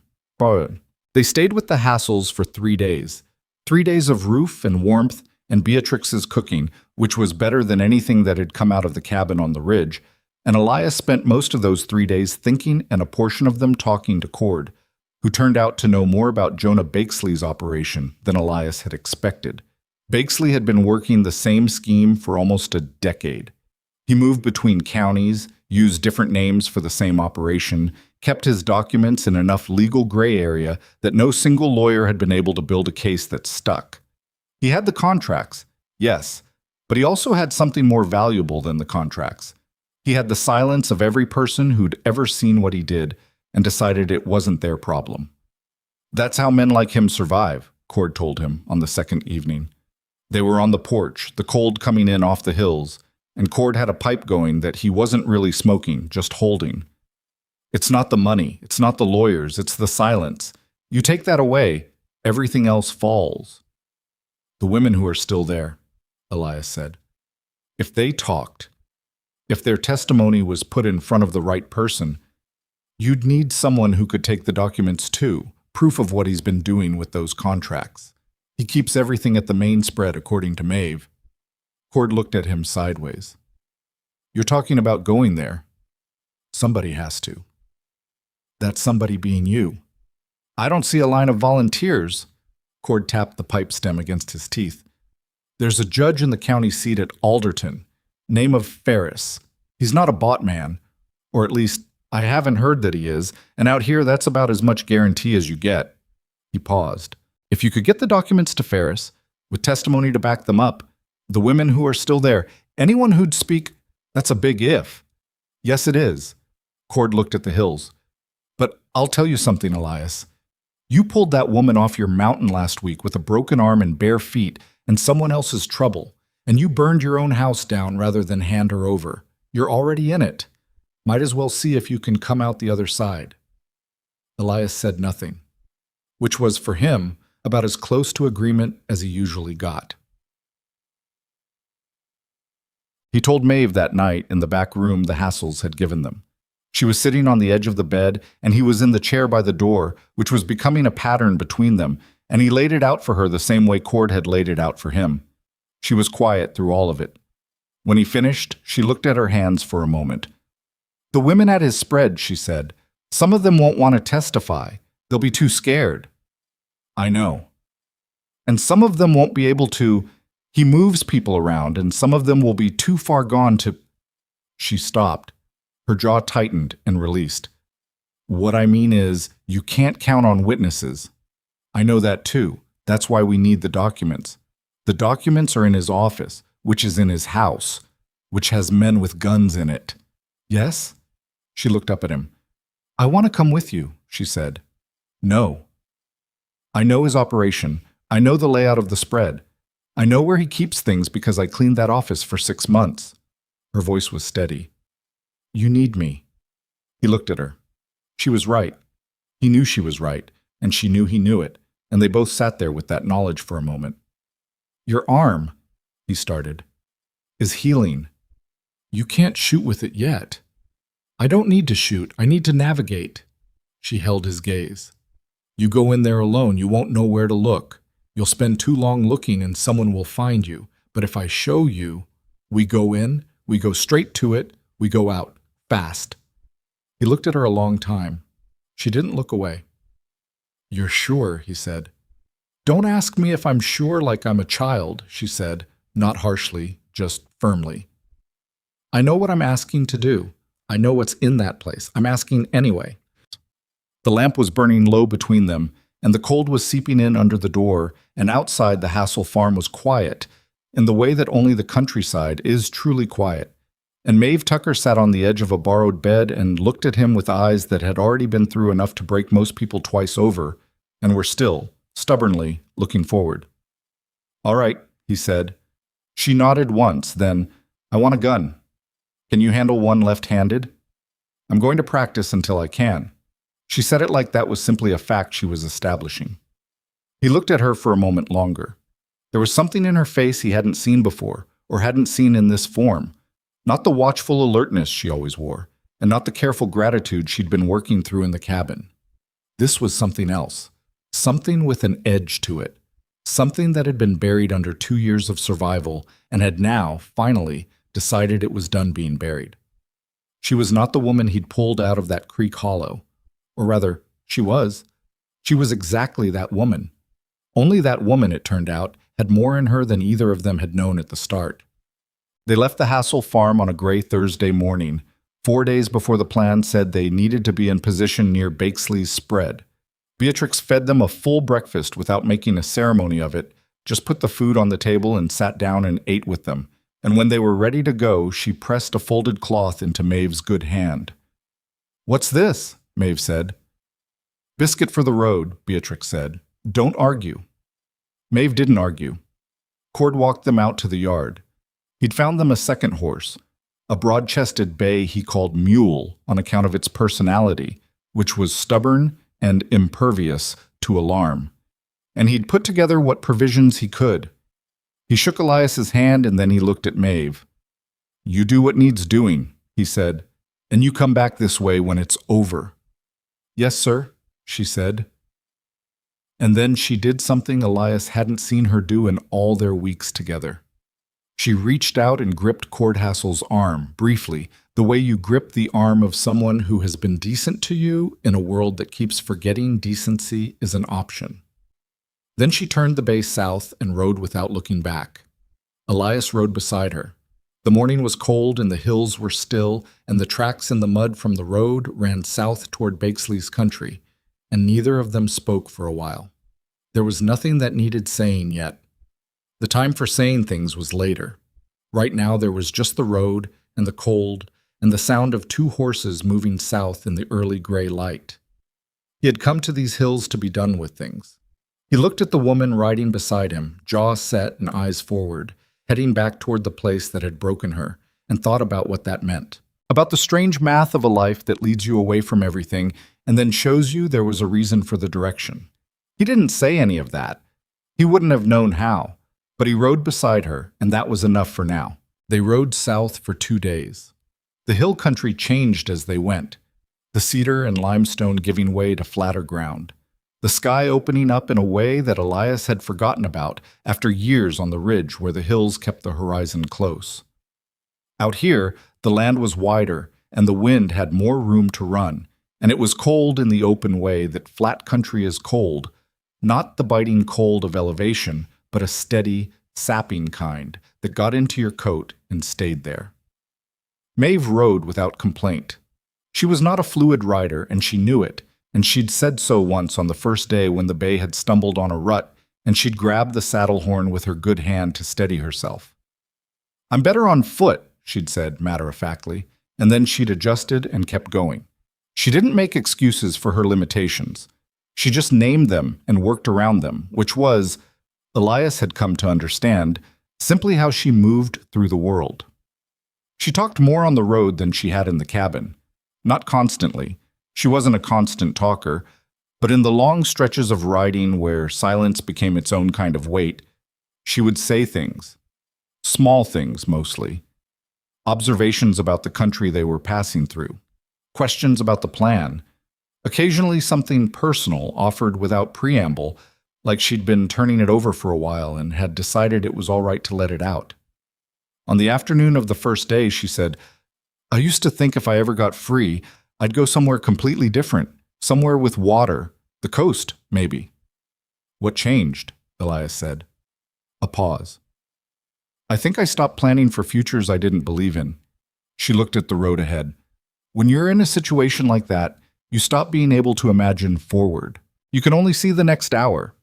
They stayed with the Hassels for 3 days. 3 days of roof and warmth and Beatrix's cooking, which was better than anything that had come out of the cabin on the ridge, and Elias spent most of those 3 days thinking and a portion of them talking to Cord, who turned out to know more about Jonah Bakesley's operation than Elias had expected. Bakesley had been working the same scheme for almost a decade. He moved between counties, used different names for the same operation, kept his documents in enough legal gray area that no single lawyer had been able to build a case that stuck. He had the contracts, yes, but he also had something more valuable than the contracts. He had the silence of every person who'd ever seen what he did and decided it wasn't their problem. That's how men like him survive, Cord told him on the second evening. They were on the porch, the cold coming in off the hills, and Cord had a pipe going that he wasn't really smoking, just holding. It's not the money, it's not the lawyers, it's the silence. You take that away, everything else falls. The women who are still there, Elias said. If they talked, if their testimony was put in front of the right person, you'd need someone who could take the documents too, proof of what he's been doing with those contracts. He keeps everything at the main spread, according to Maeve. Cord looked at him sideways. You're talking about going there. Somebody has to. That somebody being you. I don't see a line of volunteers. Cord tapped the pipe stem against his teeth. There's a judge in the county seat at Alderton, name of Ferris. He's not a bought man, or at least I haven't heard that he is, and out here that's about as much guarantee as you get. He paused. If you could get the documents to Ferris, with testimony to back them up, the women who are still there, anyone who'd speak, that's a big if. Yes, it is. Cord looked at the hills. But I'll tell you something, Elias. You pulled that woman off your mountain last week with a broken arm and bare feet and someone else's trouble, and you burned your own house down rather than hand her over. You're already in it. Might as well see if you can come out the other side. Elias said nothing, which was, for him, about as close to agreement as he usually got. He told Maeve that night in the back room the Hassels had given them. She was sitting on the edge of the bed, and he was in the chair by the door, which was becoming a pattern between them, and he laid it out for her the same way Cord had laid it out for him. She was quiet through all of it. When he finished, she looked at her hands for a moment. The women at his spread, she said. Some of them won't want to testify. They'll be too scared. I know. And some of them won't be able to. He moves people around, and some of them will be too far gone to. She stopped. Her jaw tightened and released. What I mean is, you can't count on witnesses. I know that too. That's why we need the documents. The documents are in his office, which is in his house, which has men with guns in it. Yes? She looked up at him. I want to come with you, she said. No. I know his operation. I know the layout of the spread. I know where he keeps things because I cleaned that office for 6 months. Her voice was steady. You need me. He looked at her. She was right. He knew she was right, and she knew he knew it, and they both sat there with that knowledge for a moment. Your arm, he started, is healing. You can't shoot with it yet. I don't need to shoot. I need to navigate. She held his gaze. You go in there alone. You won't know where to look. You'll spend too long looking and someone will find you. But if I show you, we go in, we go straight to it, we go out, fast. He looked at her a long time. She didn't look away. You're sure, he said. Don't ask me if I'm sure like I'm a child, she said, not harshly, just firmly. I know what I'm asking to do. I know what's in that place. I'm asking anyway. The lamp was burning low between them, and the cold was seeping in under the door, and outside the Hassel farm was quiet, in the way that only the countryside is truly quiet. And Maeve Tucker sat on the edge of a borrowed bed and looked at him with eyes that had already been through enough to break most people twice over, and were still, stubbornly, looking forward. All right, he said. She nodded once, then, I want a gun. Can you handle one left-handed? I'm going to practice until I can. She said it like that was simply a fact she was establishing. He looked at her for a moment longer. There was something in her face he hadn't seen before, or hadn't seen in this form. Not the watchful alertness she always wore, and not the careful gratitude she'd been working through in the cabin. This was something else, something with an edge to it, something that had been buried under 2 years of survival and had now, finally, decided it was done being buried. She was not the woman he'd pulled out of that creek hollow. Or rather, she was. She was exactly that woman. Only that woman, it turned out, had more in her than either of them had known at the start. They left the Hassel farm on a gray Thursday morning, 4 days before the plan said they needed to be in position near Bakesley's spread. Beatrix fed them a full breakfast without making a ceremony of it, just put the food on the table and sat down and ate with them. And when they were ready to go, she pressed a folded cloth into Maeve's good hand. "What's this?" Maeve said. "Biscuit for the road," Beatrix said. "Don't argue." Maeve didn't argue. Cord walked them out to the yard. He'd found them a second horse, a broad-chested bay he called Mule on account of its personality, which was stubborn and impervious to alarm. And he'd put together what provisions he could. He shook Elias's hand and then he looked at Maeve. "You do what needs doing," he said, "and you come back this way when it's over." "Yes, sir," she said. And then she did something Elias hadn't seen her do in all their weeks together. She reached out and gripped Cord Hassel's arm, briefly, the way you grip the arm of someone who has been decent to you in a world that keeps forgetting decency is an option. Then she turned the bay south and rode without looking back. Elias rode beside her. The morning was cold and the hills were still, and the tracks in the mud from the road ran south toward Bakesley's country, and neither of them spoke for a while. There was nothing that needed saying yet. The time for saying things was later. Right now there was just the road and the cold and the sound of 2 horses moving south in the early gray light. He had come to these hills to be done with things. He looked at the woman riding beside him, jaw set and eyes forward, heading back toward the place that had broken her, and thought about what that meant. About the strange math of a life that leads you away from everything and then shows you there was a reason for the direction. He didn't say any of that. He wouldn't have known how. But he rode beside her, and that was enough for now. They rode south for 2 days. The hill country changed as they went, the cedar and limestone giving way to flatter ground, the sky opening up in a way that Elias had forgotten about after years on the ridge where the hills kept the horizon close. Out here, the land was wider, and the wind had more room to run, and it was cold in the open way that flat country is cold, not the biting cold of elevation, but a steady, sapping kind that got into your coat and stayed there. Maeve rode without complaint. She was not a fluid rider, and she knew it, and she'd said so once on the first day when the bay had stumbled on a rut, and she'd grabbed the saddle horn with her good hand to steady herself. "I'm better on foot," she'd said matter-of-factly, and then she'd adjusted and kept going. She didn't make excuses for her limitations. She just named them and worked around them, which was, Elias had come to understand, simply how she moved through the world. She talked more on the road than she had in the cabin. Not constantly. She wasn't a constant talker, but in the long stretches of riding where silence became its own kind of weight, she would say things. Small things, mostly. Observations about the country they were passing through. Questions about the plan. Occasionally something personal offered without preamble, like she'd been turning it over for a while and had decided it was all right to let it out. On the afternoon of the first day, she said, "I used to think if I ever got free, I'd go somewhere completely different, somewhere with water, the coast, maybe." "What changed?" Elias said. A pause. "I think I stopped planning for futures I didn't believe in." She looked at the road ahead. "When you're in a situation like that, you stop being able to imagine forward. You can only see the next hour."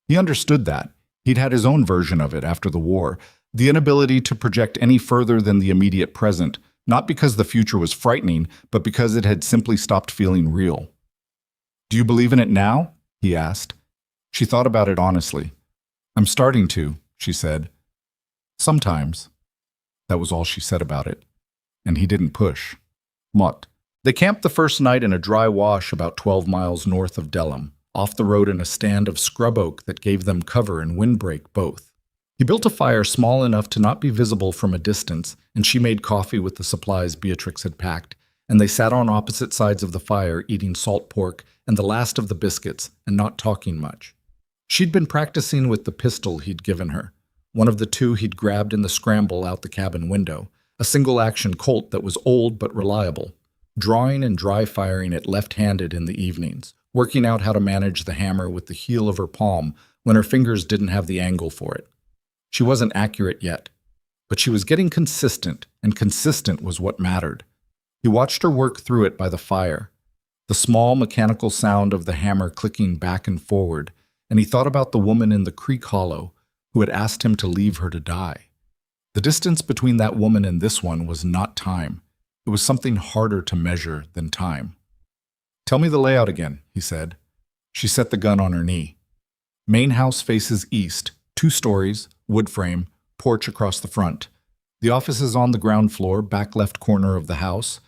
He understood that. He'd had his own version of it after the war, the inability to project any further than the immediate present, not because the future was frightening, but because it had simply stopped feeling real. "Do you believe in it now?" he asked. She thought about it honestly. "I'm starting to," she said. "Sometimes." That was all she said about it. And he didn't push. Mott. They camped the first night in a dry wash about 12 miles north of Delham, off the road in a stand of scrub oak that gave them cover and windbreak both. He built a fire small enough to not be visible from a distance, and she made coffee with the supplies Beatrix had packed, and they sat on opposite sides of the fire eating salt pork and the last of the biscuits and not talking much. She'd been practicing with the pistol he'd given her, one of the two he'd grabbed in the scramble out the cabin window, a single-action Colt that was old but reliable, drawing and dry-firing it left-handed in the evenings, working out how to manage the hammer with the heel of her palm when her fingers didn't have the angle for it. She wasn't accurate yet, but she was getting consistent, and consistent was what mattered. He watched her work through it by the fire, the small mechanical sound of the hammer clicking back and forward, and he thought about the woman in the creek hollow who had asked him to leave her to die. The distance between that woman and this one was not time. It was something harder to measure than time. "Tell me the layout again," he said. She set the gun on her knee. Main house faces east, 2 stories, wood frame, porch across the front. The office is on the ground floor, back left corner of the house.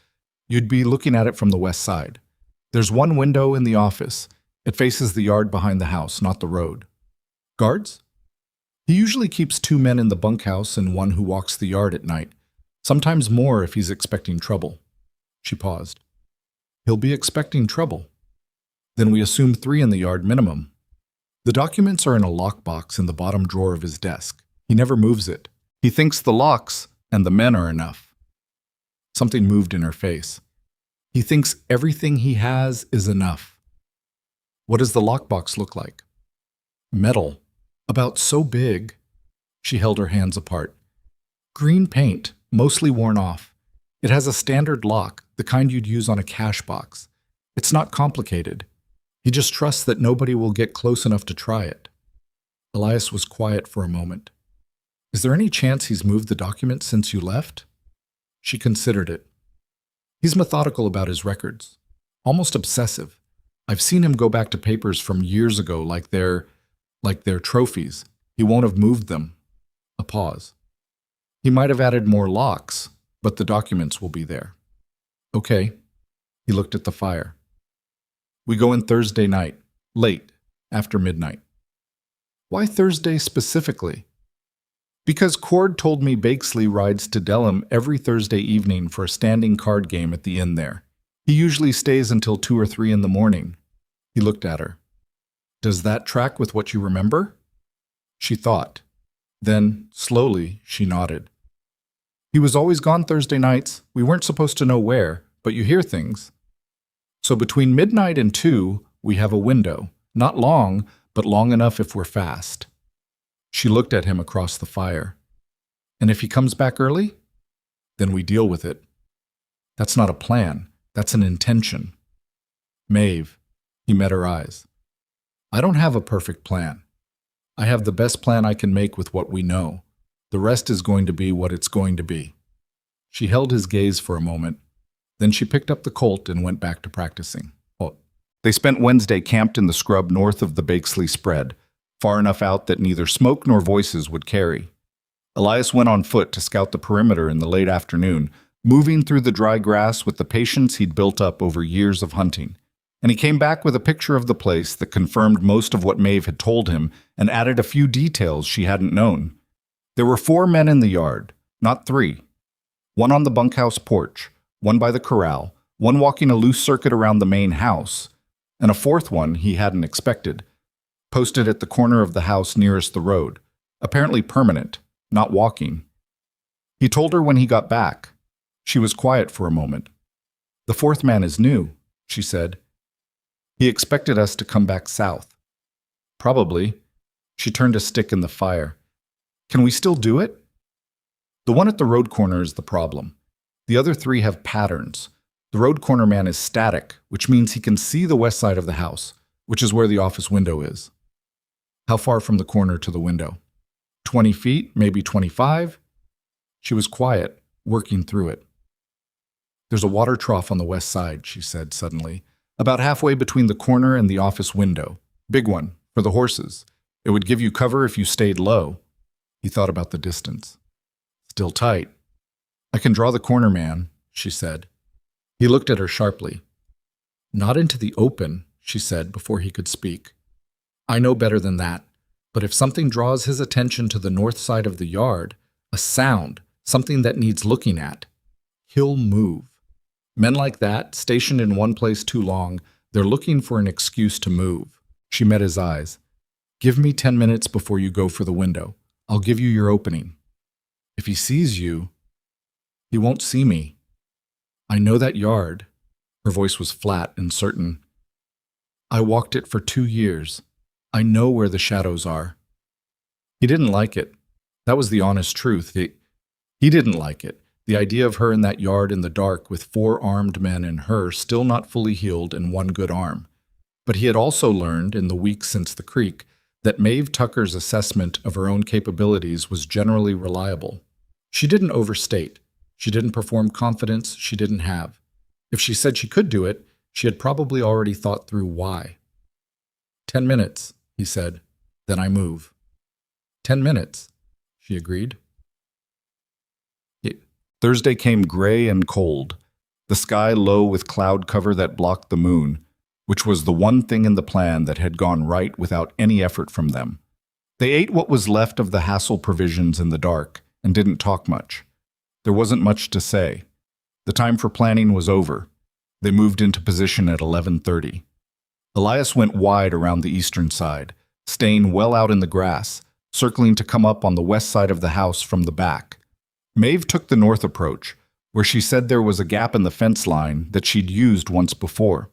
You'd be looking at it from the west side. There's one window in the office. It faces the yard behind the house, not the road. Guards? He usually keeps 2 men in the bunkhouse and one who walks the yard at night, sometimes more if he's expecting trouble. She paused. He'll be expecting trouble. Then we assume 3 in the yard minimum. The documents are in a lockbox in the bottom drawer of his desk. He never moves it. He thinks the locks and the men are enough. Something moved in her face. He thinks everything he has is enough. What does the lockbox look like? Metal. About so big. She held her hands apart. Green paint, mostly worn off. It has a standard lock, the kind you'd use on a cash box. It's not complicated. He just trusts that nobody will get close enough to try it. Elias was quiet for a moment. Is there any chance he's moved the document since you left? She considered it. He's methodical about his records, almost obsessive. I've seen him go back to papers from years ago like they're trophies. He won't have moved them. A pause. He might have added more locks, but the documents will be there. Okay. He looked at the fire. We go in Thursday night, late, after midnight. Why Thursday specifically? Because Cord told me Bakesley rides to Delham every Thursday evening for a standing card game at the inn there. He usually stays until 2 or 3 in the morning. He looked at her. Does that track with what you remember? She thought. Then, slowly, she nodded. He was always gone Thursday nights. We weren't supposed to know where, but you hear things. So between midnight and 2, we have a window. Not long, but long enough if we're fast. She looked at him across the fire. And if he comes back early? Then we deal with it. That's not a plan. That's an intention. Maeve. He met her eyes. I don't have a perfect plan. I have the best plan I can make with what we know. The rest is going to be what it's going to be. She held his gaze for a moment. Then she picked up the Colt and went back to practicing. They spent Wednesday camped in the scrub north of the Bakesley spread, far enough out that neither smoke nor voices would carry. Elias went on foot to scout the perimeter in the late afternoon, moving through the dry grass with the patience he'd built up over years of hunting. And he came back with a picture of the place that confirmed most of what Maeve had told him and added a few details she hadn't known. There were 4 men in the yard, not 3. One on the bunkhouse porch, one by the corral, one walking a loose circuit around the main house, and a 4th one he hadn't expected, posted at the corner of the house nearest the road, apparently permanent, not walking. He told her when he got back. She was quiet for a moment. The 4th man is new, she said. He expected us to come back south. Probably. She turned a stick in the fire. Can we still do it? The one at the road corner is the problem. The other 3 have patterns. The road corner man is static, which means he can see the west side of the house, which is where the office window is. How far from the corner to the window? 20 feet, maybe 25? She was quiet, working through it. There's a water trough on the west side, she said suddenly, about halfway between the corner and the office window. Big one, for the horses. It would give you cover if you stayed low. He thought about the distance. Still tight. I can draw the corner man, she said. He looked at her sharply. Not into the open, she said before he could speak. I know better than that. But if something draws his attention to the north side of the yard, a sound, something that needs looking at, he'll move. Men like that, stationed in one place too long, they're looking for an excuse to move. She met his eyes. Give me 10 minutes before you go for the window. I'll give you your opening. If he sees you, he won't see me. I know that yard. Her voice was flat and certain. I walked it for 2 years. I know where the shadows are. He didn't like it. That was the honest truth. He didn't like it. The idea of her in that yard in the dark with 4 armed men and her still not fully healed and 1 good arm. But he had also learned, in the weeks since the creek, that Maeve Tucker's assessment of her own capabilities was generally reliable. She didn't overstate. She didn't perform confidence she didn't have. If she said she could do it, she had probably already thought through why. 10 minutes, he said. Then I move. 10 minutes, she agreed. Thursday came gray and cold, the sky low with cloud cover that blocked the moon, which was the one thing in the plan that had gone right without any effort from them. They ate what was left of the Hassel provisions in the dark and didn't talk much. There wasn't much to say. The time for planning was over. They moved into position at 11:30. Elias went wide around the eastern side, staying well out in the grass, circling to come up on the west side of the house from the back. Maeve took the north approach, where she said there was a gap in the fence line that she'd used once before.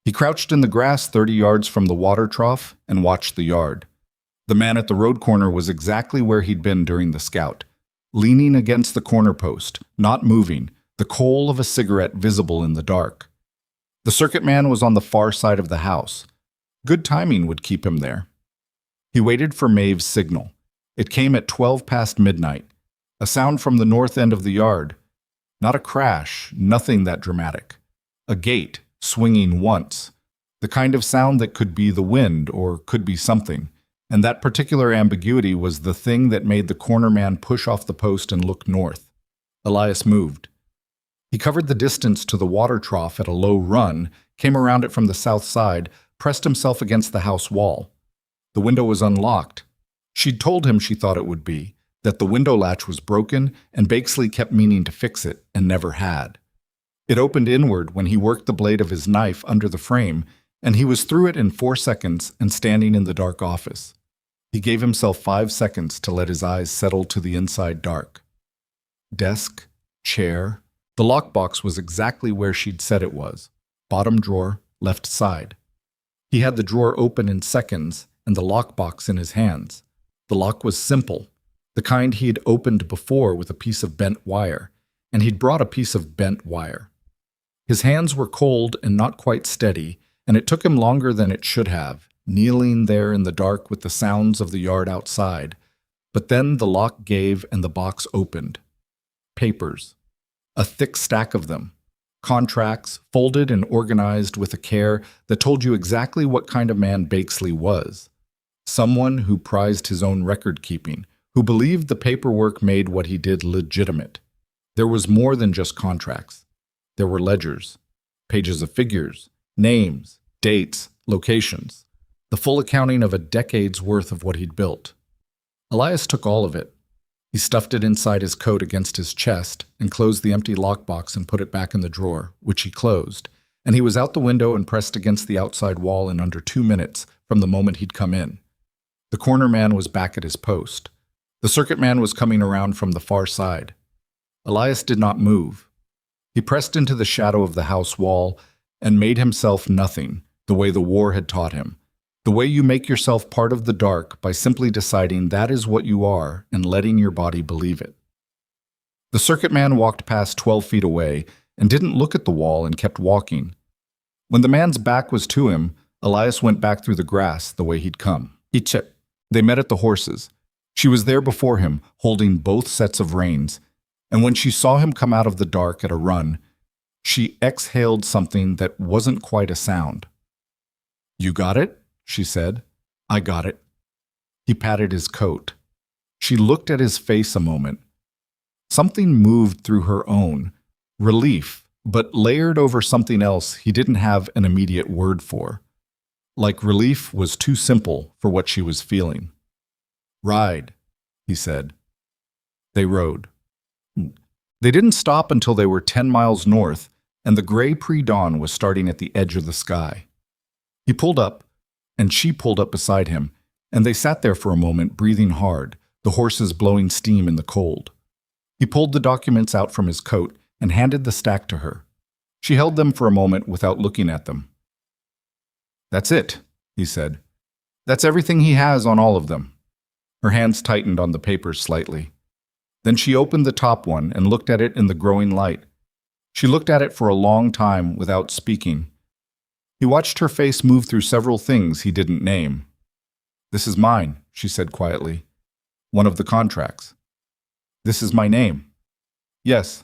He crouched in the grass 30 yards from the water trough and watched the yard. The man at the road corner was exactly where he'd been during the scout, leaning against the corner post, not moving, the coal of a cigarette visible in the dark. The circuit man was on the far side of the house. Good timing would keep him there. He waited for Maeve's signal. It came at 12 past midnight. A sound from the north end of the yard. Not a crash, nothing that dramatic. A gate, swinging once. The kind of sound that could be the wind or could be something. And that particular ambiguity was the thing that made the corner man push off the post and look north. Elias moved. He covered the distance to the water trough at a low run, came around it from the south side, pressed himself against the house wall. The window was unlocked. She'd told him she thought it would be, that the window latch was broken, and Bakesley kept meaning to fix it, and never had. It opened inward when he worked the blade of his knife under the frame, and he was through it in 4 seconds and standing in the dark office. He gave himself 5 seconds to let his eyes settle to the inside dark. Desk, chair. The lockbox was exactly where she'd said it was. Bottom drawer, left side. He had the drawer open in seconds and the lockbox in his hands. The lock was simple, the kind he'd opened before with a piece of bent wire, and he'd brought a piece of bent wire. His hands were cold and not quite steady, and it took him longer than it should have, kneeling there in the dark with the sounds of the yard outside. But then the lock gave and the box opened. Papers. A thick stack of them. Contracts, folded and organized with a care that told you exactly what kind of man Bakesley was. Someone who prized his own record-keeping, who believed the paperwork made what he did legitimate. There was more than just contracts. There were ledgers, pages of figures, names, dates, locations, the full accounting of a decade's worth of what he'd built. Elias took all of it. He stuffed it inside his coat against his chest and closed the empty lockbox and put it back in the drawer, which he closed, and he was out the window and pressed against the outside wall in under 2 minutes from the moment he'd come in. The corner man was back at his post. The circuit man was coming around from the far side. Elias did not move. He pressed into the shadow of the house wall and made himself nothing, the way the war had taught him. The way you make yourself part of the dark by simply deciding that is what you are and letting your body believe it. The circuit man walked past 12 feet away and didn't look at the wall and kept walking. When the man's back was to him, Elias went back through the grass the way he'd come. They met at the horses. She was there before him, holding both sets of reins, and when she saw him come out of the dark at a run, she exhaled something that wasn't quite a sound. "You got it?" she said. "I got it." He patted his coat. She looked at his face a moment. Something moved through her own, relief, but layered over something else he didn't have an immediate word for. Like relief was too simple for what she was feeling. Ride, he said. They rode. They didn't stop until they were 10 miles north, and the gray pre-dawn was starting at the edge of the sky. He pulled up, and she pulled up beside him, and they sat there for a moment, breathing hard, the horses blowing steam in the cold. He pulled the documents out from his coat and handed the stack to her. She held them for a moment without looking at them. "That's it," he said. "That's everything he has on all of them." Her hands tightened on the papers slightly. Then she opened the top one and looked at it in the growing light. She looked at it for a long time without speaking. He watched her face move through several things he didn't name. "This is mine," she said quietly. "One of the contracts." "This is my name." "Yes."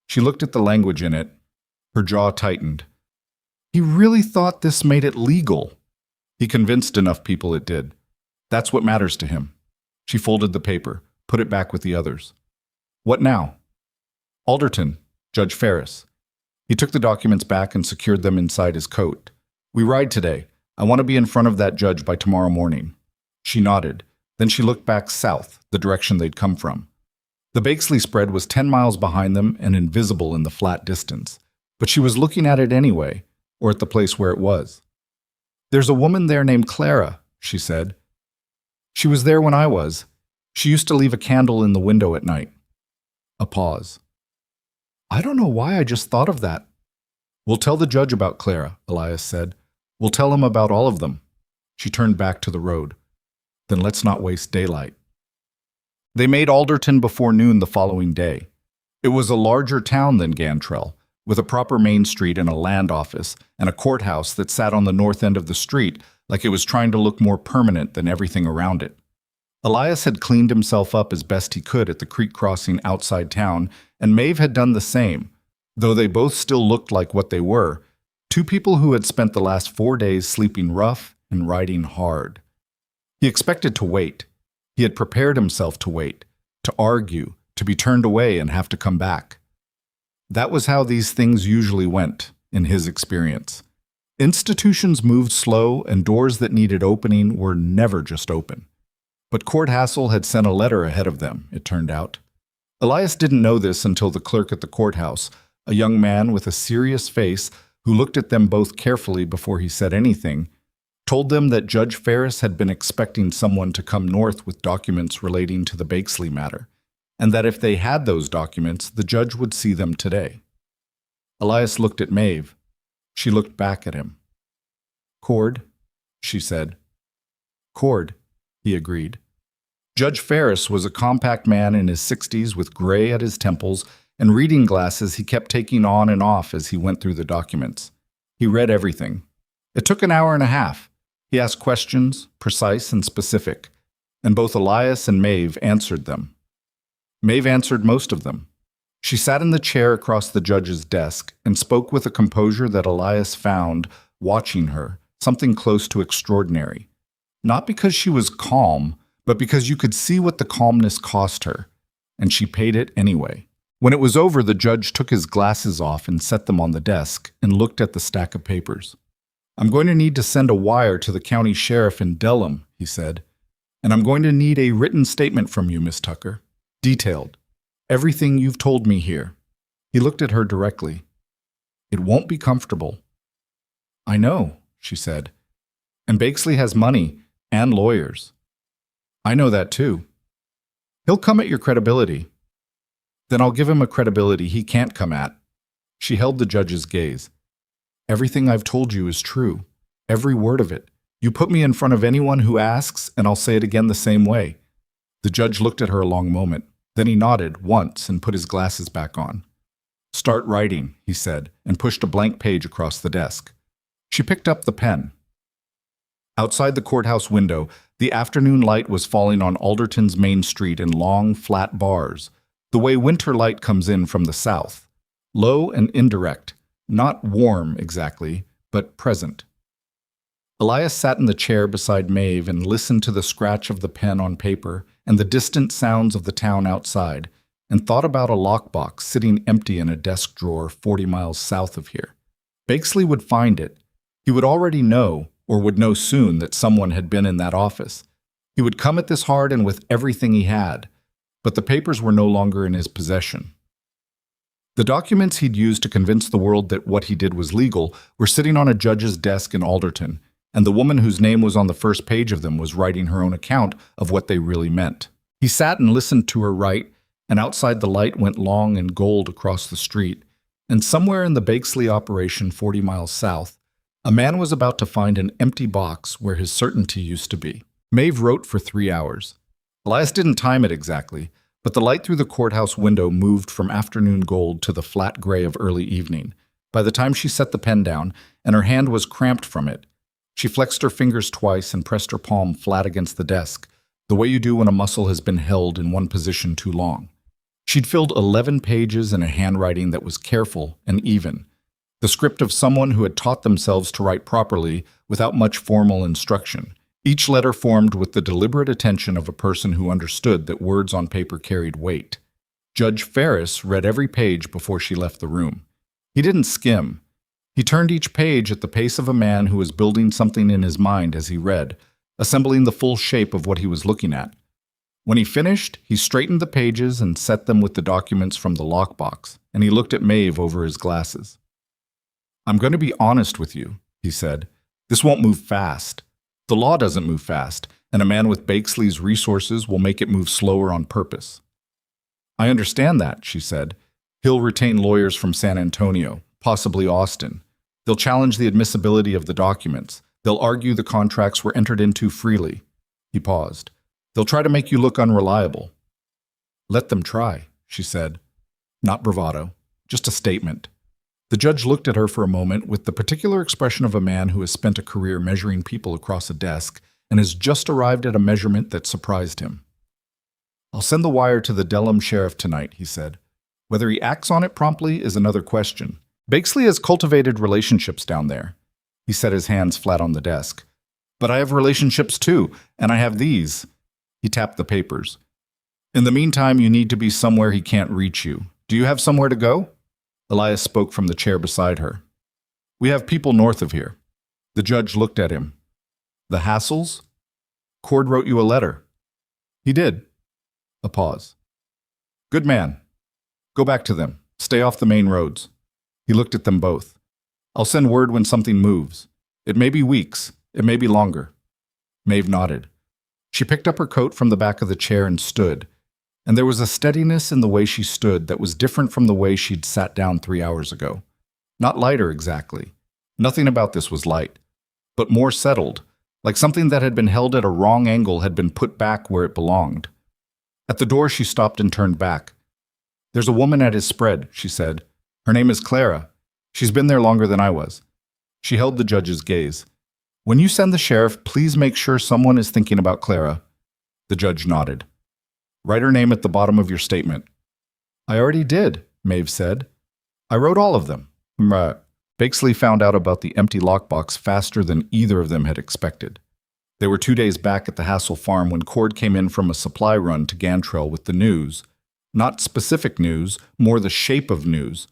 She looked at the language in it. Her jaw tightened. He really thought this made it legal. He convinced enough people it did. That's what matters to him. She folded the paper, put it back with the others. "What now?" "Alderton, Judge Ferris." He took the documents back and secured them inside his coat. "We ride today. I want to be in front of that judge by tomorrow morning." She nodded. Then she looked back south, the direction they'd come from. The Bakesley spread was 10 miles behind them and invisible in the flat distance. But she was looking at it anyway, or at the place where it was. "There's a woman there named Clara," she said. "She was there when I was. She used to leave a candle in the window at night." A pause. "I don't know why I just thought of that." "We'll tell the judge about Clara," Elias said. "We'll tell him about all of them." She turned back to the road. "Then let's not waste daylight." They made Alderton before noon the following day. It was a larger town than Gantrell, with a proper main street and a land office, and a courthouse that sat on the north end of the street like it was trying to look more permanent than everything around it. Elias had cleaned himself up as best he could at the creek crossing outside town, and Maeve had done the same, though they both still looked like what they were, two people who had spent the last 4 days sleeping rough and riding hard. He expected to wait. He had prepared himself to wait, to argue, to be turned away and have to come back. That was how these things usually went, in his experience. Institutions moved slow, and doors that needed opening were never just open. But Court Hassel had sent a letter ahead of them, it turned out. Elias didn't know this until the clerk at the courthouse, a young man with a serious face who looked at them both carefully before he said anything, told them that Judge Ferris had been expecting someone to come north with documents relating to the Bakesley matter, and that if they had those documents, the judge would see them today. Elias looked at Maeve. She looked back at him. "Cord," she said. "Cord," he agreed. Judge Ferris was a compact man in his 60s with gray at his temples and reading glasses he kept taking on and off as he went through the documents. He read everything. It took an hour and a half. He asked questions, precise and specific, and both Elias and Maeve answered them. Maeve answered most of them. She sat in the chair across the judge's desk and spoke with a composure that Elias found, watching her, something close to extraordinary. Not because she was calm, but because you could see what the calmness cost her, and she paid it anyway. When it was over, the judge took his glasses off and set them on the desk and looked at the stack of papers. "I'm going to need to send a wire to the county sheriff in Delham," he said, "and I'm going to need a written statement from you, Miss Tucker. Detailed. Everything you've told me here." He looked at her directly. "It won't be comfortable." "I know," she said. "And Bakesley has money and lawyers." "I know that too." "He'll come at your credibility." "Then I'll give him a credibility he can't come at." She held the judge's gaze. "Everything I've told you is true. Every word of it. You put me in front of anyone who asks, and I'll say it again the same way." The judge looked at her a long moment. Then he nodded once and put his glasses back on. "Start writing," he said, and pushed a blank page across the desk. She picked up the pen. Outside the courthouse window, the afternoon light was falling on Alderton's main street in long, flat bars, the way winter light comes in from the south. Low and indirect, not warm exactly, but present. Elias sat in the chair beside Maeve and listened to the scratch of the pen on paper and the distant sounds of the town outside, and thought about a lockbox sitting empty in a desk drawer 40 miles south of here. Bakesley would find it. He would already know, or would know soon, that someone had been in that office. He would come at this hard and with everything he had, but the papers were no longer in his possession. The documents he'd used to convince the world that what he did was legal were sitting on a judge's desk in Alderton, and the woman whose name was on the first page of them was writing her own account of what they really meant. He sat and listened to her write, and outside the light went long and gold across the street, and somewhere in the Bakesley operation 40 miles south, a man was about to find an empty box where his certainty used to be. Maeve wrote for 3 hours. Elias didn't time it exactly, but the light through the courthouse window moved from afternoon gold to the flat gray of early evening. By the time she set the pen down, and her hand was cramped from it, she flexed her fingers twice and pressed her palm flat against the desk, the way you do when a muscle has been held in one position too long. She'd filled 11 pages in a handwriting that was careful and even, the script of someone who had taught themselves to write properly without much formal instruction. Each letter formed with the deliberate attention of a person who understood that words on paper carried weight. Judge Ferris read every page before she left the room. He didn't skim. He turned each page at the pace of a man who was building something in his mind as he read, assembling the full shape of what he was looking at. When he finished, he straightened the pages and set them with the documents from the lockbox, and he looked at Maeve over his glasses. "I'm going to be honest with you," he said. "This won't move fast. The law doesn't move fast, and a man with Bakesley's resources will make it move slower on purpose." "I understand that," she said. "He'll retain lawyers from San Antonio, possibly Austin. They'll challenge the admissibility of the documents. They'll argue the contracts were entered into freely." He paused. "They'll try to make you look unreliable." "Let them try," she said. Not bravado, just a statement. The judge looked at her for a moment with the particular expression of a man who has spent a career measuring people across a desk and has just arrived at a measurement that surprised him. "I'll send the wire to the Delham sheriff tonight," he said. "Whether he acts on it promptly is another question. Bakesley has cultivated relationships down there." He set his hands flat on the desk. "But I have relationships too, and I have these." He tapped the papers. "In the meantime, you need to be somewhere he can't reach you. Do you have somewhere to go?" Elias spoke from the chair beside her. "We have people north of here." The judge looked at him. "The Hassels? Cord wrote you a letter." "He did." A pause. "Good man. Go back to them. Stay off the main roads." He looked at them both. "I'll send word when something moves. It may be weeks. It may be longer." Maeve nodded. She picked up her coat from the back of the chair and stood, and there was a steadiness in the way she stood that was different from the way she'd sat down 3 hours ago. Not lighter exactly. Nothing about this was light, but more settled, like something that had been held at a wrong angle had been put back where it belonged. At the door, she stopped and turned back. "There's a woman at his spread," she said. "Her name is Clara. She's been there longer than I was." She held the judge's gaze. "When you send the sheriff, please make sure someone is thinking about Clara." The judge nodded. "Write her name at the bottom of your statement." "I already did," Maeve said. "I wrote all of them." Bakesley found out about the empty lockbox faster than either of them had expected. They were 2 days back at the Hassel farm when Cord came in from a supply run to Gantrell with the news. Not specific news, more the shape of news.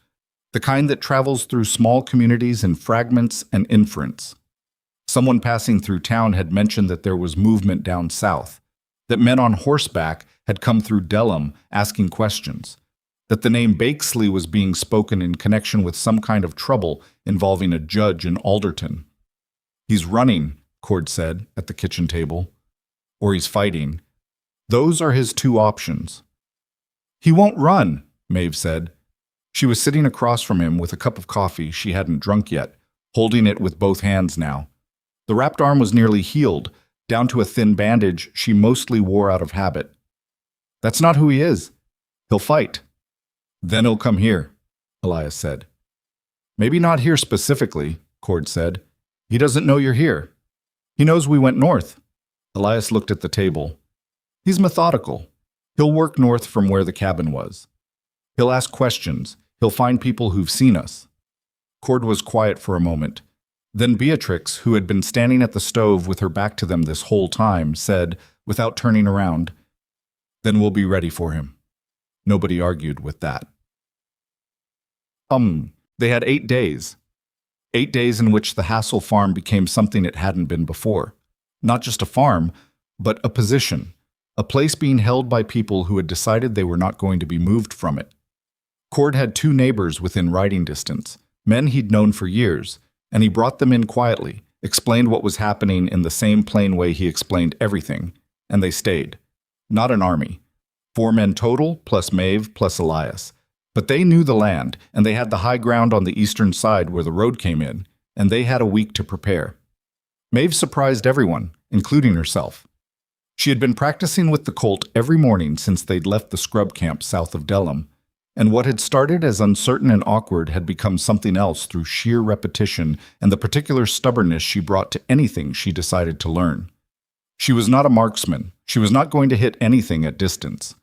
The kind that travels through small communities in fragments and inference. Someone passing through town had mentioned that there was movement down south, that men on horseback had come through Delham asking questions, that the name Bakesley was being spoken in connection with some kind of trouble involving a judge in Alderton. "He's running," Cord said at the kitchen table. "Or he's fighting. Those are his two options." "He won't run," Maeve said. She was sitting across from him with a cup of coffee she hadn't drunk yet, holding it with both hands now. The wrapped arm was nearly healed, down to a thin bandage she mostly wore out of habit. "That's not who he is. He'll fight." "Then he'll come here," Elias said. "Maybe not here specifically," Cord said. "He doesn't know you're here. He knows we went north." Elias looked at the table. "He's methodical. He'll work north from where the cabin was. He'll ask questions. He'll find people who've seen us." Cord was quiet for a moment. Then Beatrix, who had been standing at the stove with her back to them this whole time, said, without turning around, "Then we'll be ready for him." Nobody argued with that. They had 8 days. 8 days in which the Hassel farm became something it hadn't been before. Not just a farm, but a position, a place being held by people who had decided they were not going to be moved from it. Cord had 2 neighbors within riding distance, men he'd known for years, and he brought them in quietly, explained what was happening in the same plain way he explained everything, and they stayed. Not an army. 4 men total, plus Maeve, plus Elias. But they knew the land, and they had the high ground on the eastern side where the road came in, and they had a week to prepare. Maeve surprised everyone, including herself. She had been practicing with the colt every morning since they'd left the scrub camp south of Delham, and what had started as uncertain and awkward had become something else through sheer repetition and the particular stubbornness she brought to anything she decided to learn. She was not a marksman. She was not going to hit anything at distance.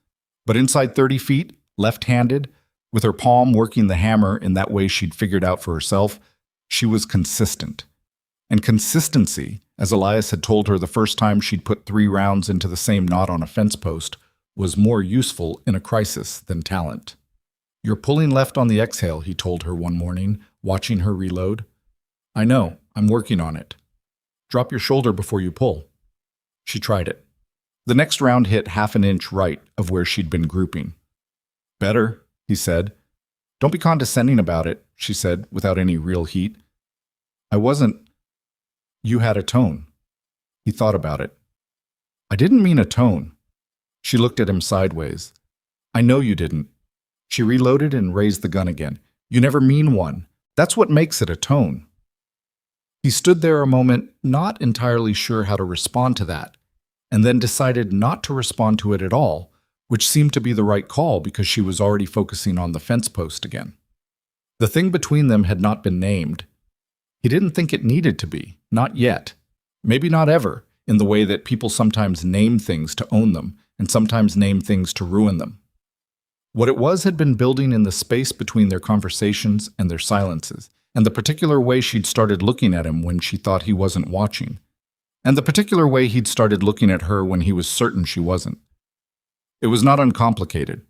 But inside 30 feet, left-handed, with her palm working the hammer in that way she'd figured out for herself, she was consistent. And consistency, as Elias had told her the first time she'd put 3 rounds into the same knot on a fence post, was more useful in a crisis than talent. "You're pulling left on the exhale," he told her one morning, watching her reload. "I know, I'm working on it. Drop your shoulder before you pull." She tried it. The next round hit half an inch right of where she'd been grouping. "Better," he said. "Don't be condescending about it," she said, without any real heat. "I wasn't." "You had a tone." He thought about it. "I didn't mean a tone." She looked at him sideways. "I know you didn't." She reloaded and raised the gun again. "You never mean one. That's what makes it a tone." He stood there a moment, not entirely sure how to respond to that, and then decided not to respond to it at all, which seemed to be the right call because she was already focusing on the fence post again. The thing between them had not been named. He didn't think it needed to be, not yet. Maybe not ever, in the way that people sometimes name things to own them, and sometimes name things to ruin them. What it was had been building in the space between their conversations and their silences, and the particular way she'd started looking at him when she thought he wasn't watching, and the particular way he'd started looking at her when he was certain she wasn't. It was not uncomplicated.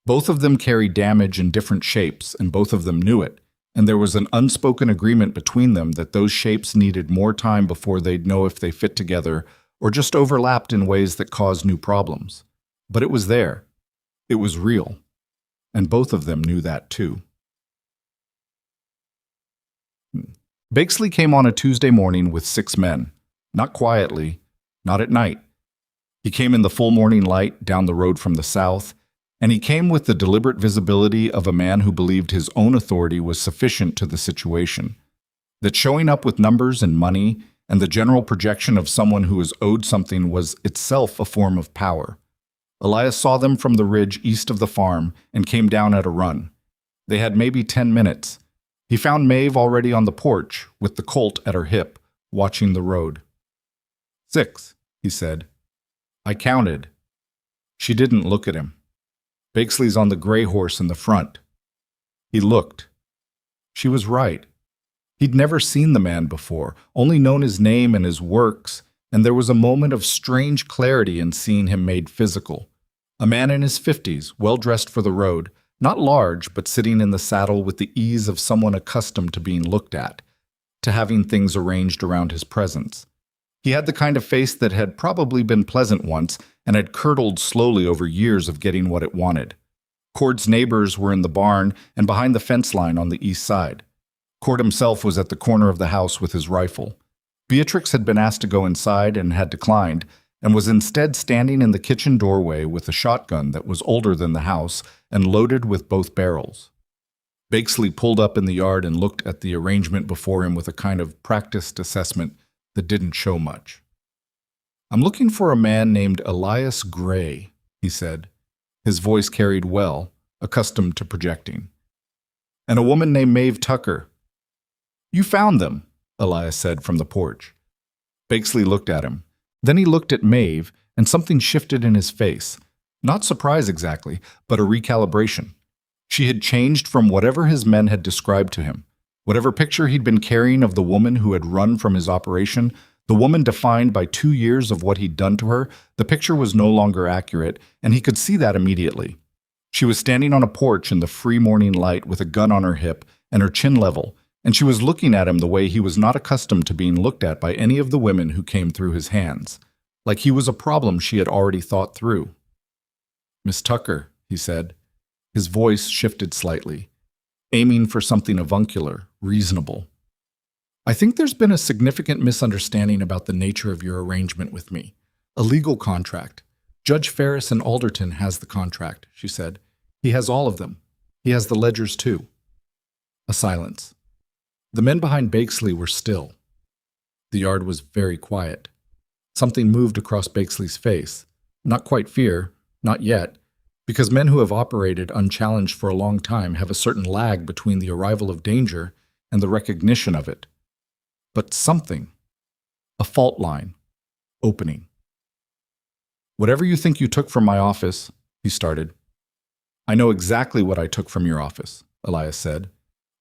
Both of them carried damage in different shapes, and both of them knew it, and there was an unspoken agreement between them that those shapes needed more time before they'd know if they fit together or just overlapped in ways that caused new problems. But it was there. It was real. And both of them knew that too. Bakesley came on a Tuesday morning with 6 men. Not quietly, not at night. He came in the full morning light down the road from the south, and he came with the deliberate visibility of a man who believed his own authority was sufficient to the situation. That showing up with numbers and money and the general projection of someone who is owed something was itself a form of power. Elias saw them from the ridge east of the farm and came down at a run. They had maybe 10 minutes. He found Maeve already on the porch, with the colt at her hip, watching the road. 6, he said. I counted. She didn't look at him. Bakesley's on the gray horse in the front. He looked. She was right. He'd never seen the man before, only known his name and his works, and there was a moment of strange clarity in seeing him made physical. A man in his 50s, well-dressed for the road, not large, but sitting in the saddle with the ease of someone accustomed to being looked at, to having things arranged around his presence. He had the kind of face that had probably been pleasant once and had curdled slowly over years of getting what it wanted. Cord's neighbors were in the barn and behind the fence line on the east side. Cord himself was at the corner of the house with his rifle. Beatrix had been asked to go inside and had declined, and was instead standing in the kitchen doorway with a shotgun that was older than the house and loaded with both barrels. Bakesley pulled up in the yard and looked at the arrangement before him with a kind of practiced assessment that didn't show much. I'm looking for a man named Elias Gray, he said. His voice carried well, accustomed to projecting. And a woman named Maeve Tucker. You found them, Elias said from the porch. Bakesley looked at him. Then he looked at Maeve, and something shifted in his face. Not surprise exactly, but a recalibration. She had changed from whatever his men had described to him. Whatever picture he'd been carrying of the woman who had run from his operation, the woman defined by 2 years of what he'd done to her, the picture was no longer accurate, and he could see that immediately. She was standing on a porch in the free morning light with a gun on her hip and her chin level, and she was looking at him the way he was not accustomed to being looked at by any of the women who came through his hands, like he was a problem she had already thought through. "Miss Tucker," he said. His voice shifted slightly, aiming for something avuncular, reasonable. "I think there's been a significant misunderstanding about the nature of your arrangement with me. A legal contract. Judge Ferris in Alderton has the contract," she said. "He has all of them. He has the ledgers too." A silence. The men behind Bakesley were still. The yard was very quiet. Something moved across Bakesley's face. Not quite fear, not yet, because men who have operated unchallenged for a long time have a certain lag between the arrival of danger and the recognition of it. But something. A fault line. Opening. "Whatever you think you took from my office," he started. "I know exactly what I took from your office," Elias said.